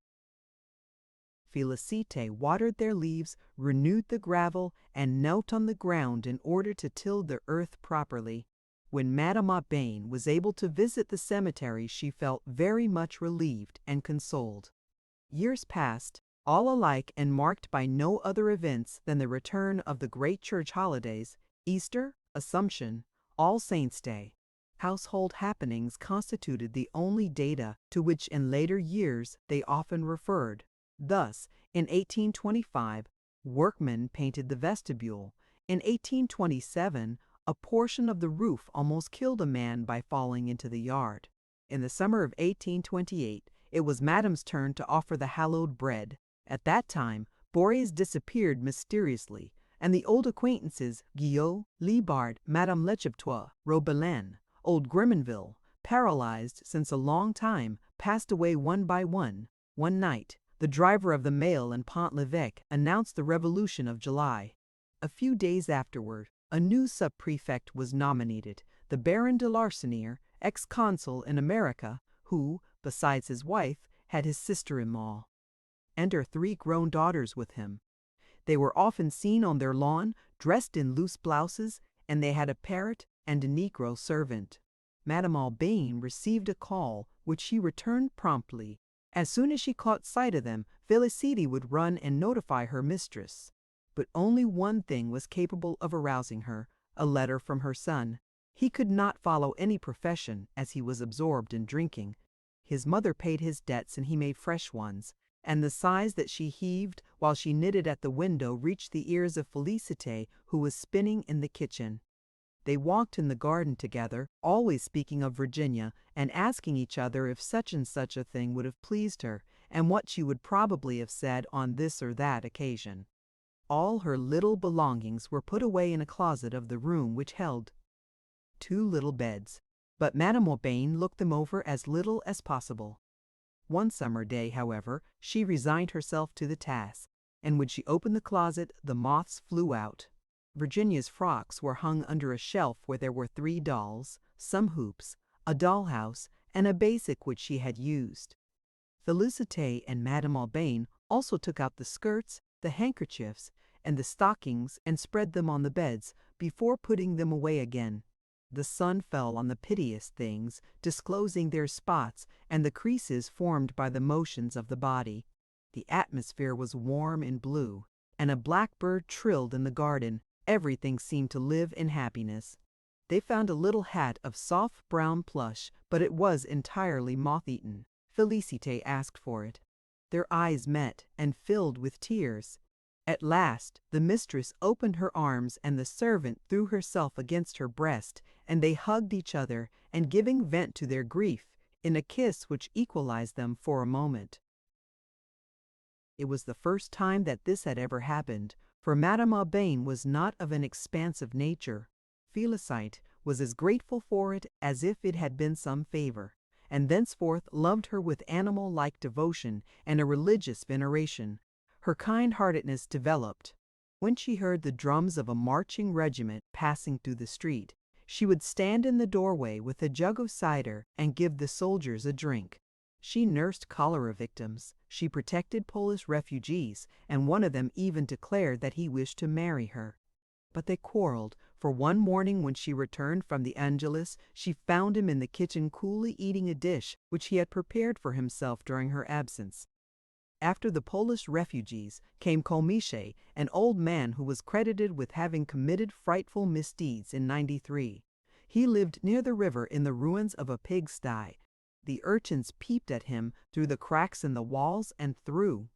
Felicite watered their leaves, renewed the gravel, and knelt on the ground in order to till the earth properly. When Madame Aubain was able to visit the cemetery, she felt very much relieved and consoled. Years passed, all alike and marked by no other events than the return of the great church holidays, Easter, Assumption, All Saints' Day. Household happenings constituted the only data to which in later years they often referred. Thus, in 1825, workmen painted the vestibule. In 1827, a portion of the roof almost killed a man by falling into the yard. In the summer of 1828, it was Madame's turn to offer the hallowed bread. At that time, Boreas disappeared mysteriously, and the old acquaintances Guillot, Liebard, Madame Lecheptois, Robelin, old Grimonville, paralyzed since a long time, passed away one by one. One night, the driver of the mail in Pont-l'Evêque announced the Revolution of July. A few days afterward, a new sub-prefect was nominated, the Baron de Larsonnière, ex-consul in America, who, besides his wife, had his sister-in-law and her 3 grown daughters with him. They were often seen on their lawn, dressed in loose blouses, and they had a parrot and a Negro servant. Madame Aubain received a call, which she returned promptly. As soon as she caught sight of them, Felicite would run and notify her mistress. But only one thing was capable of arousing her, a letter from her son. He could not follow any profession, as he was absorbed in drinking. His mother paid his debts and he made fresh ones, and the sighs that she heaved while she knitted at the window reached the ears of Felicite, who was spinning in the kitchen. They walked in the garden together, always speaking of Virginia, and asking each other if such and such a thing would have pleased her, and what she would probably have said on this or that occasion. All her little belongings were put away in a closet of the room which held 2 little beds, but Madame Aubain looked them over as little as possible. One summer day, however, she resigned herself to the task, and when she opened the closet, the moths flew out. Virginia's frocks were hung under a shelf where there were 3 dolls, some hoops, a dollhouse, and a basic which she had used. Felicite and Madame Aubain also took out the skirts, the handkerchiefs, and the stockings and spread them on the beds before putting them away again. The sun fell on the piteous things, disclosing their spots and the creases formed by the motions of the body. The atmosphere was warm and blue, and a blackbird trilled in the garden. Everything seemed to live in happiness. They found a little hat of soft brown plush, but it was entirely moth-eaten. Felicite asked for it. Their eyes met and filled with tears. At last, the mistress opened her arms and the servant threw herself against her breast, and they hugged each other, and giving vent to their grief, in a kiss which equalized them for a moment. It was the first time that this had ever happened, for Madame Aubain was not of an expansive nature. Felicite was as grateful for it as if it had been some favor, and thenceforth loved her with animal-like devotion and a religious veneration. Her kind-heartedness developed. When she heard the drums of a marching regiment passing through the street, she would stand in the doorway with a jug of cider and give the soldiers a drink. She nursed cholera victims, she protected Polish refugees, and one of them even declared that he wished to marry her. But they quarreled, For one morning when she returned from the Angelus, she found him in the kitchen coolly eating a dish which he had prepared for himself during her absence. After the Polish refugees came Kolmisze, an old man who was credited with having committed frightful misdeeds in '93. He lived near the river in the ruins of a pigsty. The urchins peeped at him through the cracks in the walls and threw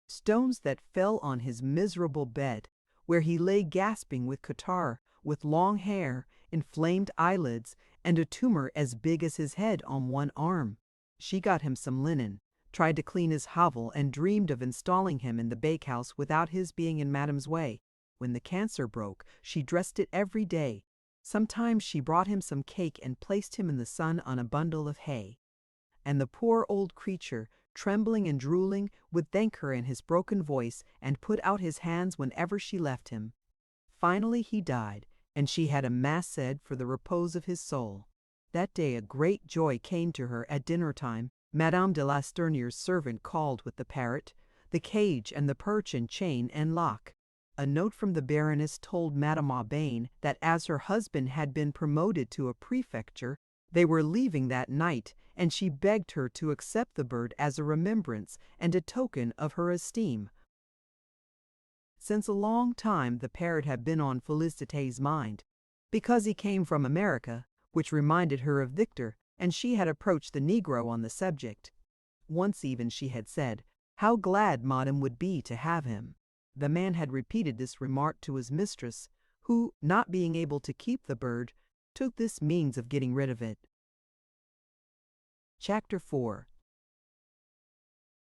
stones that fell on his miserable bed, where he lay gasping with catarrh, with long hair, inflamed eyelids, and a tumor as big as his head on one arm. She got him some linen, tried to clean his hovel, and dreamed of installing him in the bakehouse without his being in Madame's way. When the cancer broke, she dressed it every day. Sometimes she brought him some cake and placed him in the sun on a bundle of hay. And the poor old creature, trembling and drooling, would thank her in his broken voice and put out his hands whenever she left him. Finally he died, and she had a mass said for the repose of his soul. That day a great joy came to her at dinner time. Madame de la Sternier's servant called with the parrot, the cage, and the perch and chain and lock. A note from the Baroness told Madame Aubain that as her husband had been promoted to a prefecture, they were leaving that night, and she begged her to accept the bird as a remembrance and a token of her esteem. Since a long time the parrot had been on Felicite's mind, because he came from America, which reminded her of Victor, and she had approached the Negro on the subject. Once even she had said, how glad Madame would be to have him. The man had repeated this remark to his mistress, who, not being able to keep the bird, took this means of getting rid of it. Chapter 4.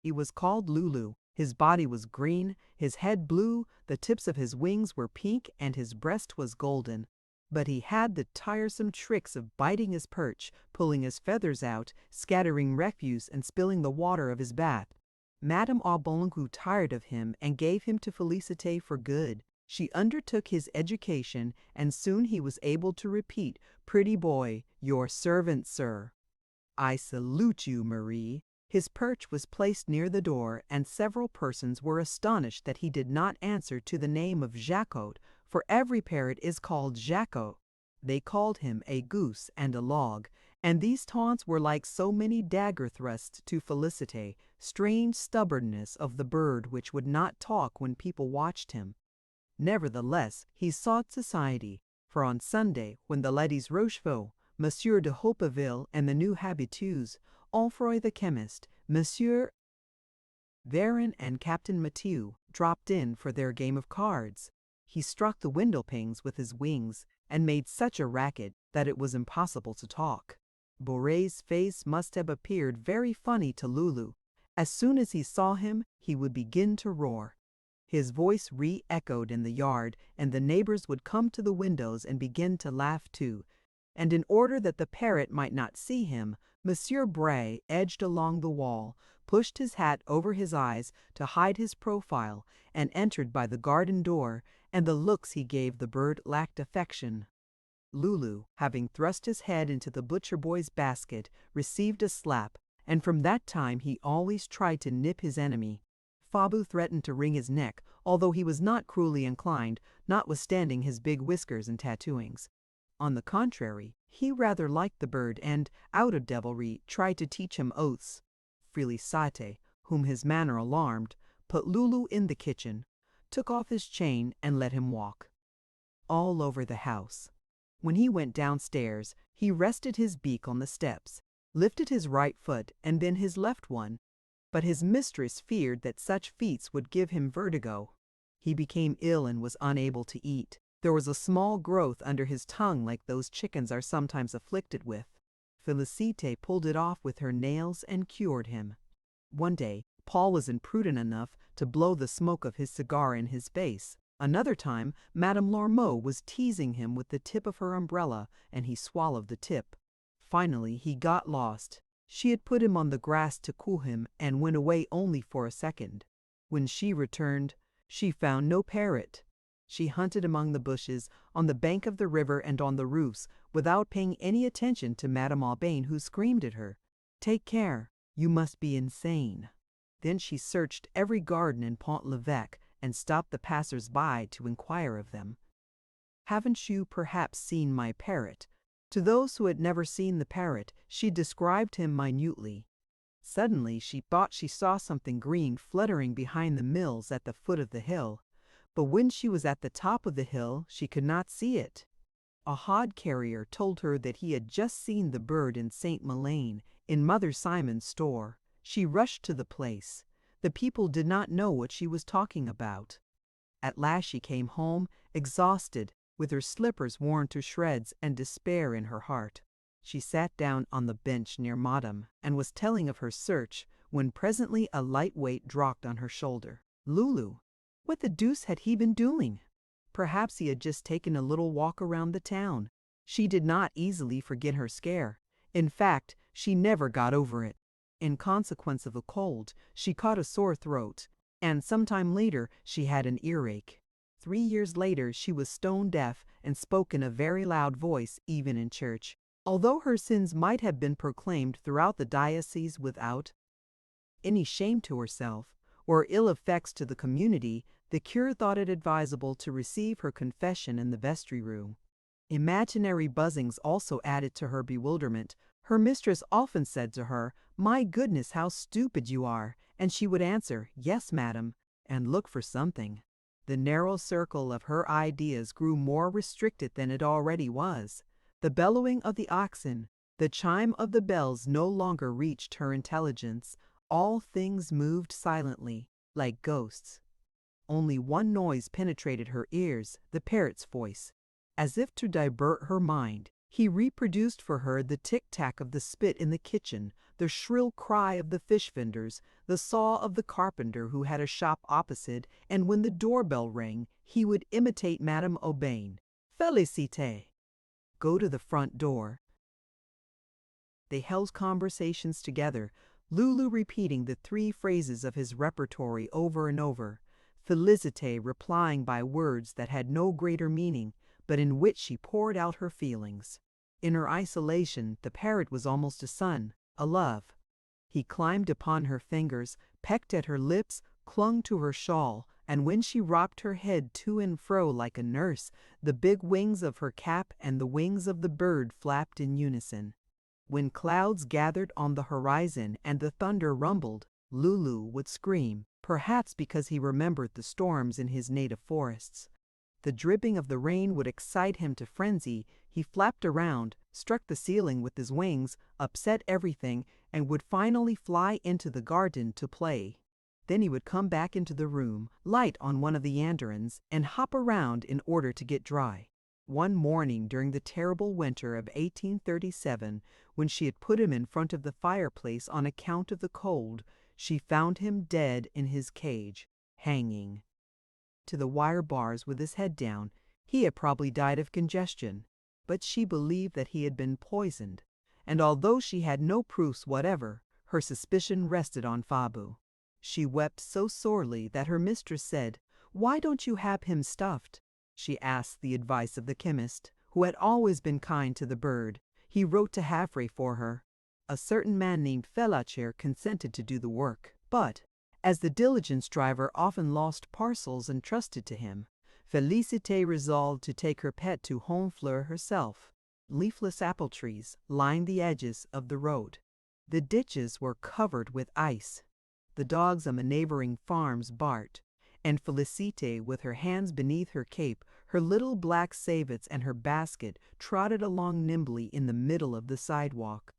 He was called Loulou. His body was green, his head blue, the tips of his wings were pink, and his breast was golden. But he had the tiresome tricks of biting his perch, pulling his feathers out, scattering refuse, and spilling the water of his bath. Madame Aubain grew tired of him and gave him to Felicite for good. She undertook his education, and soon he was able to repeat, "Pretty boy, your servant, sir." "I salute you, Marie." His perch was placed near the door, and several persons were astonished that he did not answer to the name of Jacot, for every parrot is called Jacot. They called him a goose and a log, and these taunts were like so many dagger thrusts to Felicite, strange stubbornness of the bird which would not talk when people watched him. Nevertheless, he sought society, for on Sunday, when the ladies Rochefort, Monsieur de Hopeville, and the new habitués, Onfroy the chemist, Monsieur Varin, and Captain Mathieu, dropped in for their game of cards, he struck the window panes with his wings and made such a racket that it was impossible to talk. Boré's face must have appeared very funny to Loulou. As soon as he saw him, he would begin to roar. His voice re-echoed in the yard, and the neighbors would come to the windows and begin to laugh too. And in order that the parrot might not see him, Monsieur Bray edged along the wall, pushed his hat over his eyes to hide his profile, and entered by the garden door, and the looks he gave the bird lacked affection. Loulou, having thrust his head into the butcher boy's basket, received a slap, and from that time he always tried to nip his enemy. Fabu threatened to wring his neck, although he was not cruelly inclined, notwithstanding his big whiskers and tattooings. On the contrary, he rather liked the bird and, out of devilry, tried to teach him oaths. Felicite, whom his manner alarmed, put Loulou in the kitchen, took off his chain, and let him walk all over the house. When he went downstairs, he rested his beak on the steps, lifted his right foot, and then his left one, but his mistress feared that such feats would give him vertigo. He became ill and was unable to eat. There was a small growth under his tongue like those chickens are sometimes afflicted with. Felicite pulled it off with her nails and cured him. One day, Paul was imprudent enough to blow the smoke of his cigar in his face. Another time, Madame Lormeau was teasing him with the tip of her umbrella, and he swallowed the tip. Finally, he got lost. She had put him on the grass to cool him and went away only for a second. When she returned, she found no parrot. She hunted among the bushes, on the bank of the river, and on the roofs, without paying any attention to Madame Aubain, who screamed at her, "Take care, you must be insane." Then she searched every garden in Pont l'Evêque and stopped the passers-by to inquire of them. "Haven't you perhaps seen my parrot?" To those who had never seen the parrot, she described him minutely. Suddenly she thought she saw something green fluttering behind the mills at the foot of the hill, but when she was at the top of the hill she could not see it. A hod carrier told her that he had just seen the bird in St. Melaine, in Mother Simon's store. She rushed to the place. The people did not know what she was talking about. At last she came home, exhausted, with her slippers worn to shreds and despair in her heart. She sat down on the bench near Madame and was telling of her search when presently a light weight dropped on her shoulder. Loulou! What the deuce had he been doing? Perhaps he had just taken a little walk around the town. She did not easily forget her scare. In fact, she never got over it. In consequence of a cold, she caught a sore throat, and some time later she had an earache. 3 years later she was stone deaf and spoke in a very loud voice even in church. Although her sins might have been proclaimed throughout the diocese without any shame to herself or ill effects to the community, the cure thought it advisable to receive her confession in the vestry room. Imaginary buzzings also added to her bewilderment. Her mistress often said to her, "My goodness, how stupid you are," and she would answer, "Yes, madam," and look for something. The narrow circle of her ideas grew more restricted than it already was. The bellowing of the oxen, the chime of the bells no longer reached her intelligence. All things moved silently, like ghosts. Only one noise penetrated her ears, the parrot's voice. As if to divert her mind, he reproduced for her the tic-tac of the spit in the kitchen, the shrill cry of the fish vendors, the saw of the carpenter who had a shop opposite, and when the doorbell rang, he would imitate Madame Aubain. "Felicite! Go to the front door." They held conversations together, Loulou repeating the 3 phrases of his repertory over and over, Felicite replying by words that had no greater meaning, but in which she poured out her feelings. In her isolation, the parrot was almost a son, a love. He climbed upon her fingers, pecked at her lips, clung to her shawl, and when she rocked her head to and fro like a nurse, the big wings of her cap and the wings of the bird flapped in unison. When clouds gathered on the horizon and the thunder rumbled, Loulou would scream, perhaps because he remembered the storms in his native forests. The dripping of the rain would excite him to frenzy. He flapped around, struck the ceiling with his wings, upset everything, and would finally fly into the garden to play. Then he would come back into the room, light on one of the andirons, and hop around in order to get dry. One morning during the terrible winter of 1837, when she had put him in front of the fireplace on account of the cold, she found him dead in his cage, hanging to the wire bars with his head down. He had probably died of congestion, but she believed that he had been poisoned, and although she had no proofs whatever, her suspicion rested on Fabu. She wept so sorely that her mistress said, "Why don't you have him stuffed?" She asked the advice of the chemist, who had always been kind to the bird. He wrote to Havre for her. A certain man named Felicite consented to do the work, but, as the diligence driver often lost parcels entrusted to him, Felicite resolved to take her pet to Honfleur herself. Leafless apple trees lined the edges of the road. The ditches were covered with ice. The dogs on the neighboring farms barked, and Felicite, with her hands beneath her cape, her little black sabots and her basket, trotted along nimbly in the middle of the sidewalk.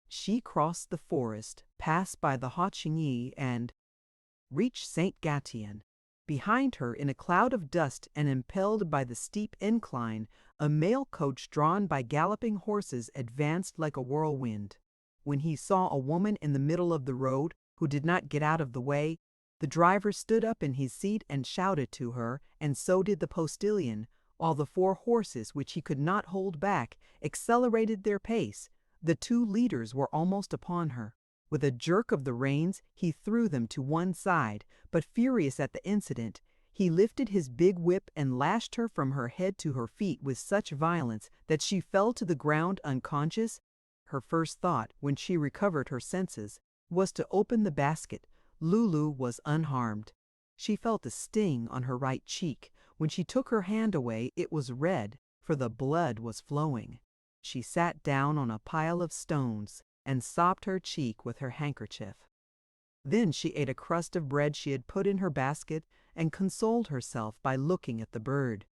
She crossed the forest, passed by the Hauts-Chigny, and reached Saint Gatien. Behind her, in a cloud of dust and impelled by the steep incline, a mail coach drawn by galloping horses advanced like a whirlwind. When he saw a woman in the middle of the road who did not get out of the way, the driver stood up in his seat and shouted to her, and so did the postilion, while the 4 horses, which he could not hold back, accelerated their pace. The 2 leaders were almost upon her. With a jerk of the reins, he threw them to one side, but furious at the incident, he lifted his big whip and lashed her from her head to her feet with such violence that she fell to the ground unconscious. Her first thought, when she recovered her senses, was to open the basket. Loulou was unharmed. She felt a sting on her right cheek, When she took her hand away, it was red, for the blood was flowing. She sat down on a pile of stones and sopped her cheek with her handkerchief. Then she ate a crust of bread she had put in her basket and consoled herself by looking at the bird.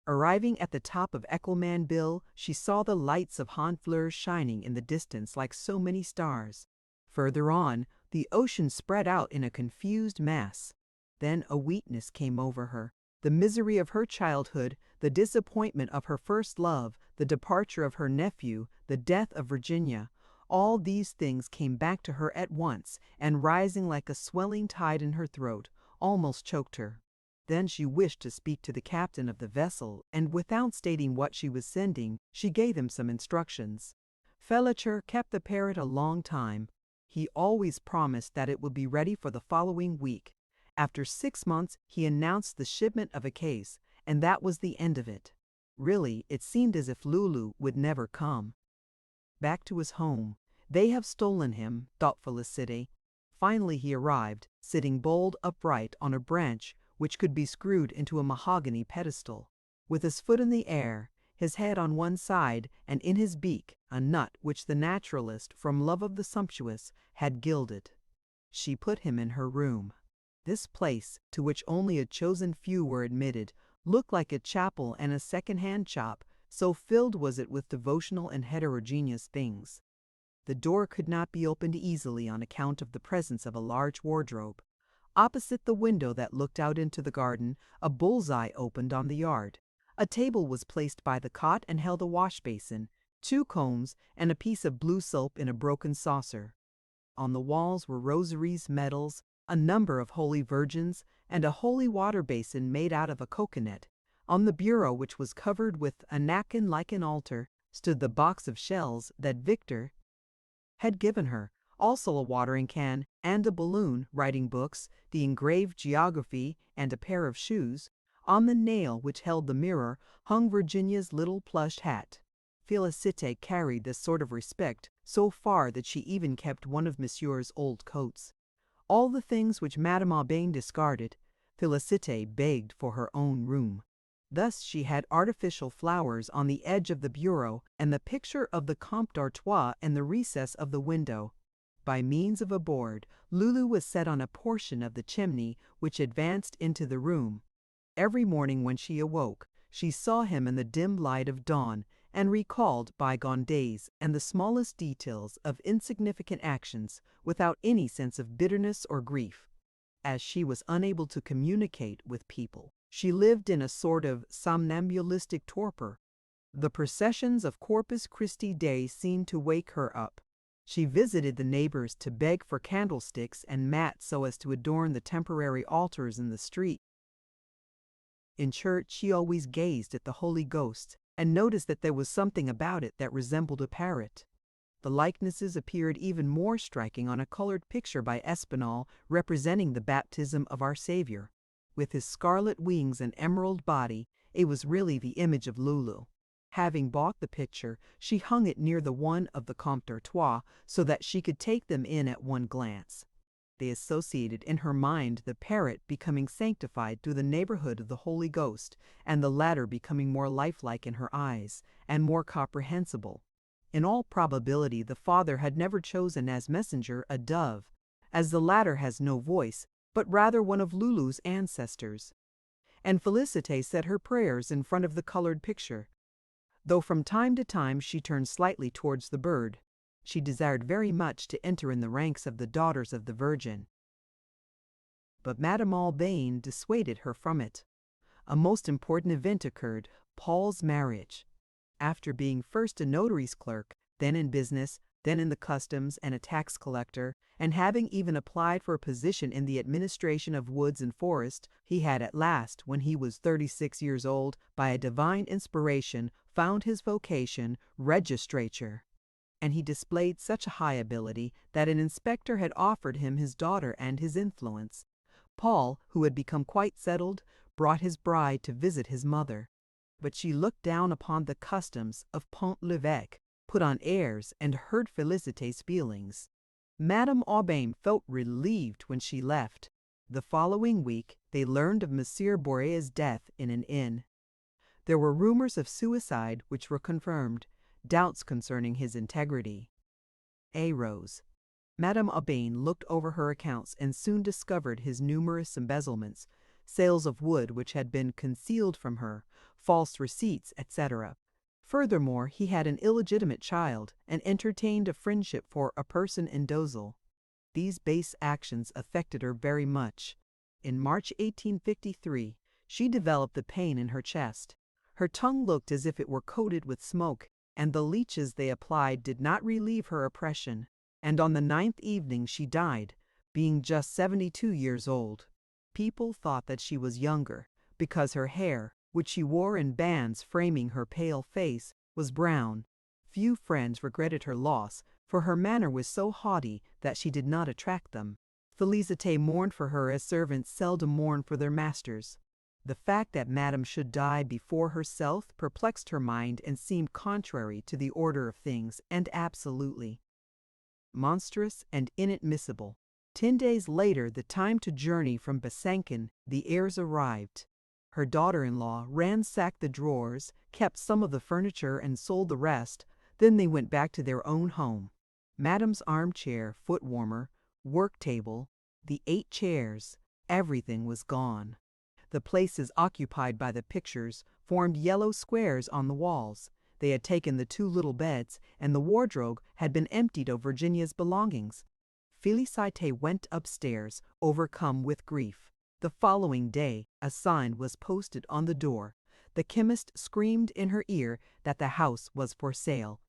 Arriving at the top of Eccleman Bill, she saw the lights of Honfleur shining in the distance like so many stars. Further on, the ocean spread out in a confused mass. Then a weakness came over her. The misery of her childhood, the disappointment of her first love, the departure of her nephew, the death of Virginia, all these things came back to her at once, and rising like a swelling tide in her throat, almost choked her. Then she wished to speak to the captain of the vessel, and without stating what she was sending, she gave him some instructions. Felicite kept the parrot a long time. He always promised that it would be ready for the following week. After 6 months, he announced the shipment of a case, and that was the end of it. Really, it seemed as if Loulou would never come. Back to his home. They have stolen him, thought Felicite. Finally he arrived, sitting bolt upright on a branch which could be screwed into a mahogany pedestal, with his foot in the air, his head on one side, and in his beak a nut which the naturalist, from love of the sumptuous, had gilded. She put him in her room. This place, to which only a chosen few were admitted, looked like a chapel and a second-hand shop, so filled was it with devotional and heterogeneous things. The door could not be opened easily on account of the presence of a large wardrobe. Opposite the window that looked out into the garden, a bull's-eye opened on the yard. A table was placed by the cot and held a wash-basin, 2 combs, and a piece of blue soap in a broken saucer. On the walls were rosaries, medals, a number of holy virgins, and a holy water basin made out of a coconut. On the bureau, which was covered with a napkin like an altar, stood the box of shells that Victor had given her, also a watering can and a balloon, writing books, the engraved geography, and a pair of shoes. On the nail which held the mirror hung Virginia's little plush hat. Felicite carried this sort of respect so far that she even kept one of Monsieur's old coats. All the things which Madame Aubain discarded, Felicite begged for her own room. Thus she had artificial flowers on the edge of the bureau, and the picture of the Comte d'Artois in the recess of the window. By means of a board, Loulou was set on a portion of the chimney which advanced into the room. Every morning when she awoke, she saw him in the dim light of dawn, and recalled bygone days and the smallest details of insignificant actions without any sense of bitterness or grief. As she was unable to communicate with people, she lived in a sort of somnambulistic torpor. The processions of Corpus Christi Day seemed to wake her up. She visited the neighbors to beg for candlesticks and mats so as to adorn the temporary altars in the street. In church she always gazed at the Holy Ghost and noticed that there was something about it that resembled a parrot. The likenesses appeared even more striking on a colored picture by Espinal representing the baptism of our Savior. With his scarlet wings and emerald body, it was really the image of Loulou. Having bought the picture, she hung it near the one of the Comte d'Artois so that she could take them in at one glance. They associated in her mind the parrot becoming sanctified through the neighborhood of the Holy Ghost, and the latter becoming more lifelike in her eyes, and more comprehensible. In all probability the Father had never chosen as messenger a dove, as the latter has no voice, but rather one of Loulou's ancestors. And Felicite said her prayers in front of the colored picture. Though from time to time she turned slightly towards the bird, she desired very much to enter in the ranks of the daughters of the Virgin. But Madame Aubain dissuaded her from it. A most important event occurred, Paul's marriage. After being first a notary's clerk, then in business, then in the customs and a tax collector, and having even applied for a position in the administration of woods and forests, he had at last, when he was 36 years old, by a divine inspiration, found his vocation, registrature. And he displayed such a high ability that an inspector had offered him his daughter and his influence. Paul, who had become quite settled, brought his bride to visit his mother. But she looked down upon the customs of Pont-l'Evêque, put on airs, and hurt Felicite's feelings. Madame Aubain felt relieved when she left. The following week, they learned of Monsieur Boreas' death in an inn. There were rumors of suicide which were confirmed, doubts concerning his integrity. Arose. Madame Aubain looked over her accounts and soon discovered his numerous embezzlements, sales of wood which had been concealed from her, false receipts, etc. Furthermore, he had an illegitimate child and entertained a friendship for a person in Dozal. These base actions affected her very much. In March 1853, she developed the pain in her chest. Her tongue looked as if it were coated with smoke, and the leeches they applied did not relieve her oppression. And on the 9th evening she died, being just 72 years old. People thought that she was younger, because her hair, which she wore in bands framing her pale face, was brown. Few friends regretted her loss, for her manner was so haughty that she did not attract them. Felicite mourned for her as servants seldom mourn for their masters. The fact that Madame should die before herself perplexed her mind and seemed contrary to the order of things, and absolutely monstrous and inadmissible. 10 days later, the time to journey from Besançon, the heirs arrived. Her daughter-in-law ransacked the drawers, kept some of the furniture and sold the rest. Then they went back to their own home. Madame's armchair, foot-warmer, work-table, the 8 chairs, everything was gone. The places occupied by the pictures formed yellow squares on the walls. They had taken the 2 little beds, and the wardrobe had been emptied of Virginia's belongings. Felicite went upstairs, overcome with grief. The following day, a sign was posted on the door. The chemist screamed in her ear that the house was for sale.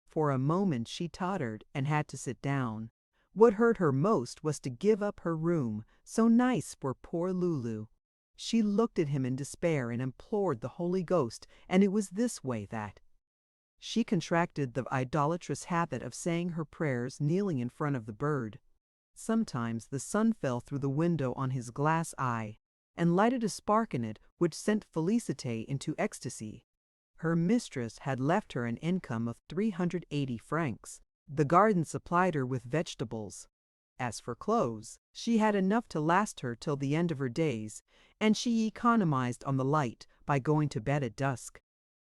For a moment she tottered and had to sit down. What hurt her most was to give up her room, so nice for poor Loulou. She looked at him in despair and implored the Holy Ghost, and it was this way that she contracted the idolatrous habit of saying her prayers kneeling in front of the bird. Sometimes the sun fell through the window on his glass eye, and lighted a spark in it which sent Felicite into ecstasy. Her mistress had left her an income of 380 francs. The garden supplied her with vegetables. As for clothes, she had enough to last her till the end of her days, and she economized on the light by going to bed at dusk.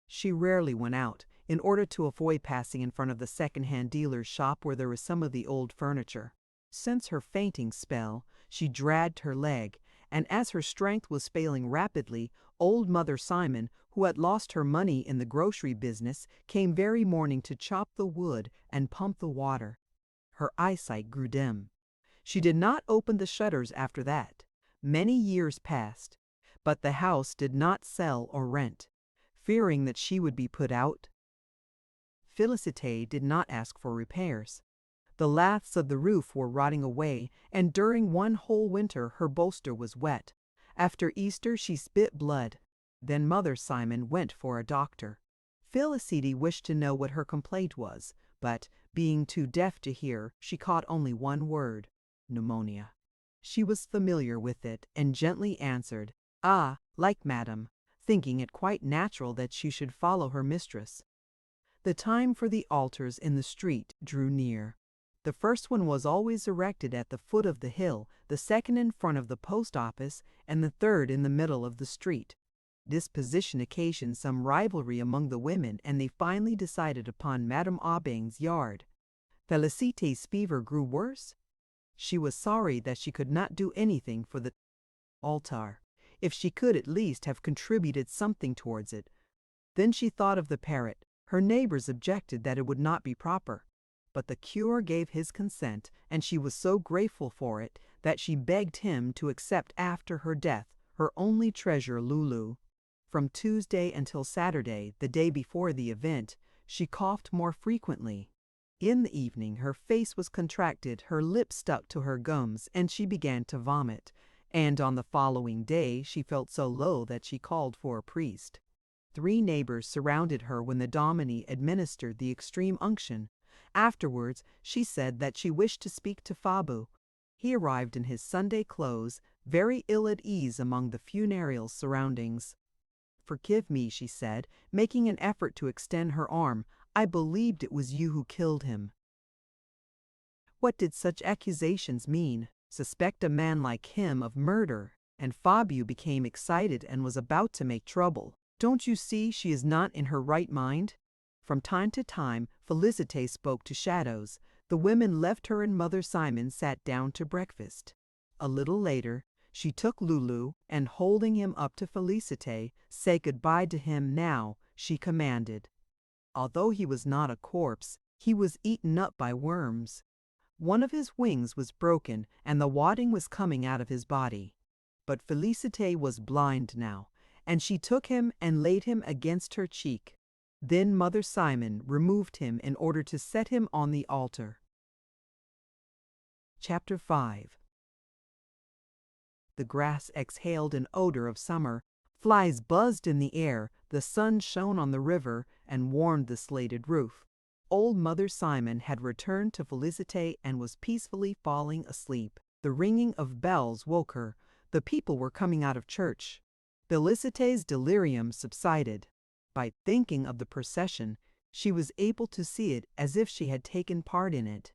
She rarely went out, in order to avoid passing in front of the second-hand dealer's shop where there was some of the old furniture. Since her fainting spell, she dragged her leg, and as her strength was failing rapidly, old Mother Simon, who had lost her money in the grocery business, came very morning to chop the wood and pump the water. Her eyesight grew dim. She did not open the shutters after that. Many years passed, but the house did not sell or rent. Fearing that she would be put out, Felicite did not ask for repairs. The laths of the roof were rotting away, and during one whole winter her bolster was wet. After Easter she spit blood. Then Mother Simon went for a doctor. Felicite wished to know what her complaint was, but, being too deaf to hear, she caught only one word: pneumonia. She was familiar with it, and gently answered, "Ah, like Madame," thinking it quite natural that she should follow her mistress. The time for the altars in the street drew near. The first one was always erected at the foot of the hill, the second in front of the post office, and the third in the middle of the street. This position occasioned some rivalry among the women, and they finally decided upon Madame Aubain's yard. Felicite's fever grew worse. She was sorry that she could not do anything for the altar. If she could at least have contributed something towards it. Then she thought of the parrot. Her neighbors objected that it would not be proper, but the curé gave his consent, and she was so grateful for it that she begged him to accept after her death her only treasure, Loulou. From Tuesday until Saturday, the day before the event, she coughed more frequently. In the evening her face was contracted, her lips stuck to her gums, and she began to vomit, and on the following day she felt so low that she called for a priest. 3 neighbors surrounded her when the dominie administered the extreme unction. Afterwards, she said that she wished to speak to Fabu. He arrived in his Sunday clothes, very ill at ease among the funereal surroundings. "Forgive me," she said, making an effort to extend her arm. "I believed it was you who killed him." What did such accusations mean? suspect a man like him of murder, and Fabio became excited and was about to make trouble. Don't you see she is not in her right mind? From time to time, Felicite spoke to shadows. The women left her and Mother Simon sat down to breakfast. A little later, she took Loulou and, holding him up to Felicite, "Say goodbye to him now," she commanded. Although he was not a corpse, he was eaten up by worms. One of his wings was broken and the wadding was coming out of his body. But Felicite was blind now, and she took him and laid him against her cheek. Then Mother Simon removed him in order to set him on the altar. Chapter 5. The grass exhaled an odor of summer. Flies buzzed in the air, the sun shone on the river and warmed the slated roof. Old Mother Simon had returned to Felicite and was peacefully falling asleep. The ringing of bells woke her. The people were coming out of church. Felicite's delirium subsided. By thinking of the procession, she was able to see it as if she had taken part in it.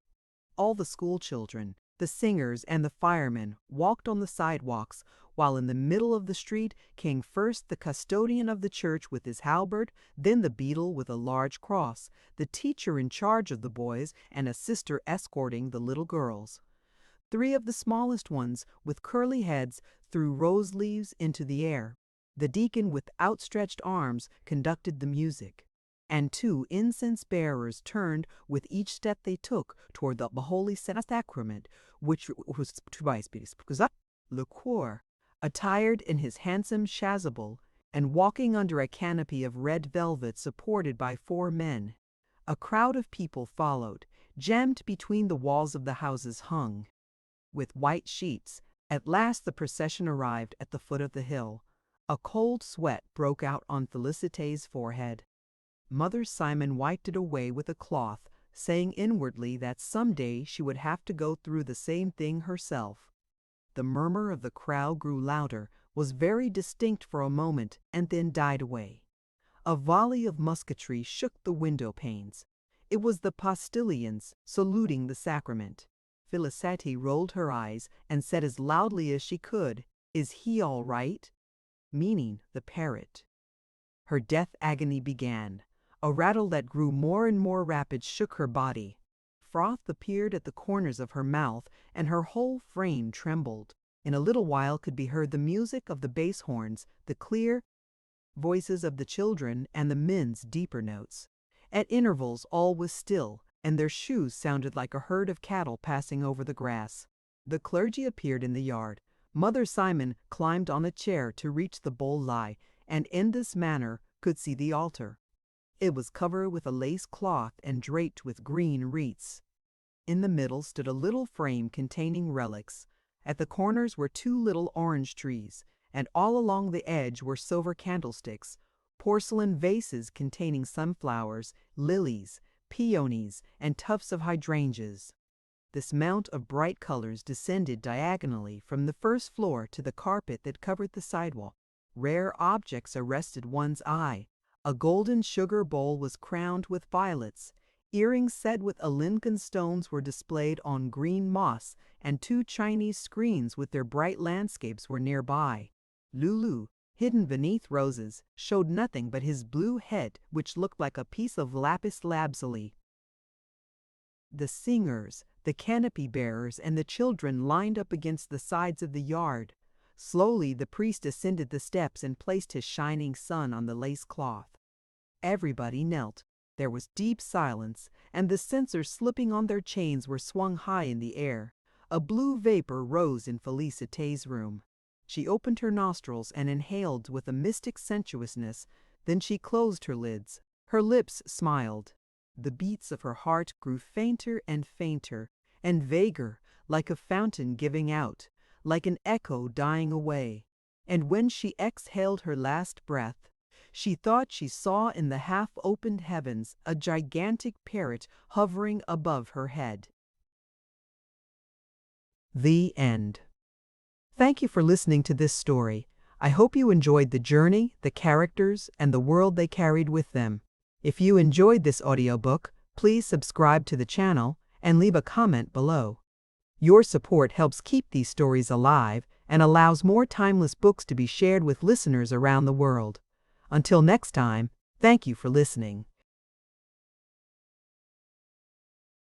All the school children, the singers, and the firemen walked on the sidewalks, while in the middle of the street came first the custodian of the church with his halberd, then the beadle with a large cross, the teacher in charge of the boys, and a sister escorting the little girls. 3 of the smallest ones, with curly heads, threw rose leaves into the air. The deacon with outstretched arms conducted the music, and 2 incense-bearers turned with each step they took toward the Holy Sacrament, which was le choir, attired in his handsome chasuble, and walking under a canopy of red velvet supported by 4 men. A crowd of people followed, jammed between the walls of the houses hung with white sheets. At last the procession arrived at the foot of the hill. A cold sweat broke out on Felicite's forehead. Mother Simon wiped it away with a cloth, saying inwardly that some day she would have to go through the same thing herself. The murmur of the crowd grew louder, was very distinct for a moment, and then died away. A volley of musketry shook the window panes. It was the postilions saluting the sacrament. Felicite rolled her eyes and said as loudly as she could, "Is he all right?" Meaning the parrot. Her death agony began. A rattle that grew more and more rapid shook her body. Froth appeared at the corners of her mouth, and her whole frame trembled. In a little while could be heard the music of the bass horns, the clear voices of the children, and the men's deeper notes. At intervals all was still, and their shoes sounded like a herd of cattle passing over the grass. The clergy appeared in the yard. Mother Simon climbed on a chair to reach the bowl-lie, and in this manner could see the altar. It was covered with a lace cloth and draped with green wreaths. In the middle stood a little frame containing relics. At the corners were 2 little orange trees, and all along the edge were silver candlesticks, porcelain vases containing sunflowers, lilies, peonies, and tufts of hydrangeas. This mount of bright colors descended diagonally from the first floor to the carpet that covered the sidewalk. Rare objects arrested one's eye. A golden sugar bowl was crowned with violets. Earrings set with Alincoln stones were displayed on green moss, and 2 Chinese screens with their bright landscapes were nearby. Loulou, hidden beneath roses, showed nothing but his blue head, which looked like a piece of lapis lazuli. The singers, the canopy bearers, and the children lined up against the sides of the yard. Slowly the priest ascended the steps and placed his shining sun on the lace cloth. Everybody knelt. There was deep silence, and the censers slipping on their chains were swung high in the air. A blue vapor rose in Felicite's room. She opened her nostrils and inhaled with a mystic sensuousness. Then she closed her lids. Her lips smiled. The beats of her heart grew fainter and fainter, and vaguer, like a fountain giving out, like an echo dying away. And when she exhaled her last breath, she thought she saw in the half-opened heavens a gigantic parrot hovering above her head. The end. Thank you for listening to this story. I hope you enjoyed the journey, the characters, and the world they carried with them. If you enjoyed this audiobook, please subscribe to the channel and leave a comment below. Your support helps keep these stories alive and allows more timeless books to be shared with listeners around the world. Until next time, thank you for listening.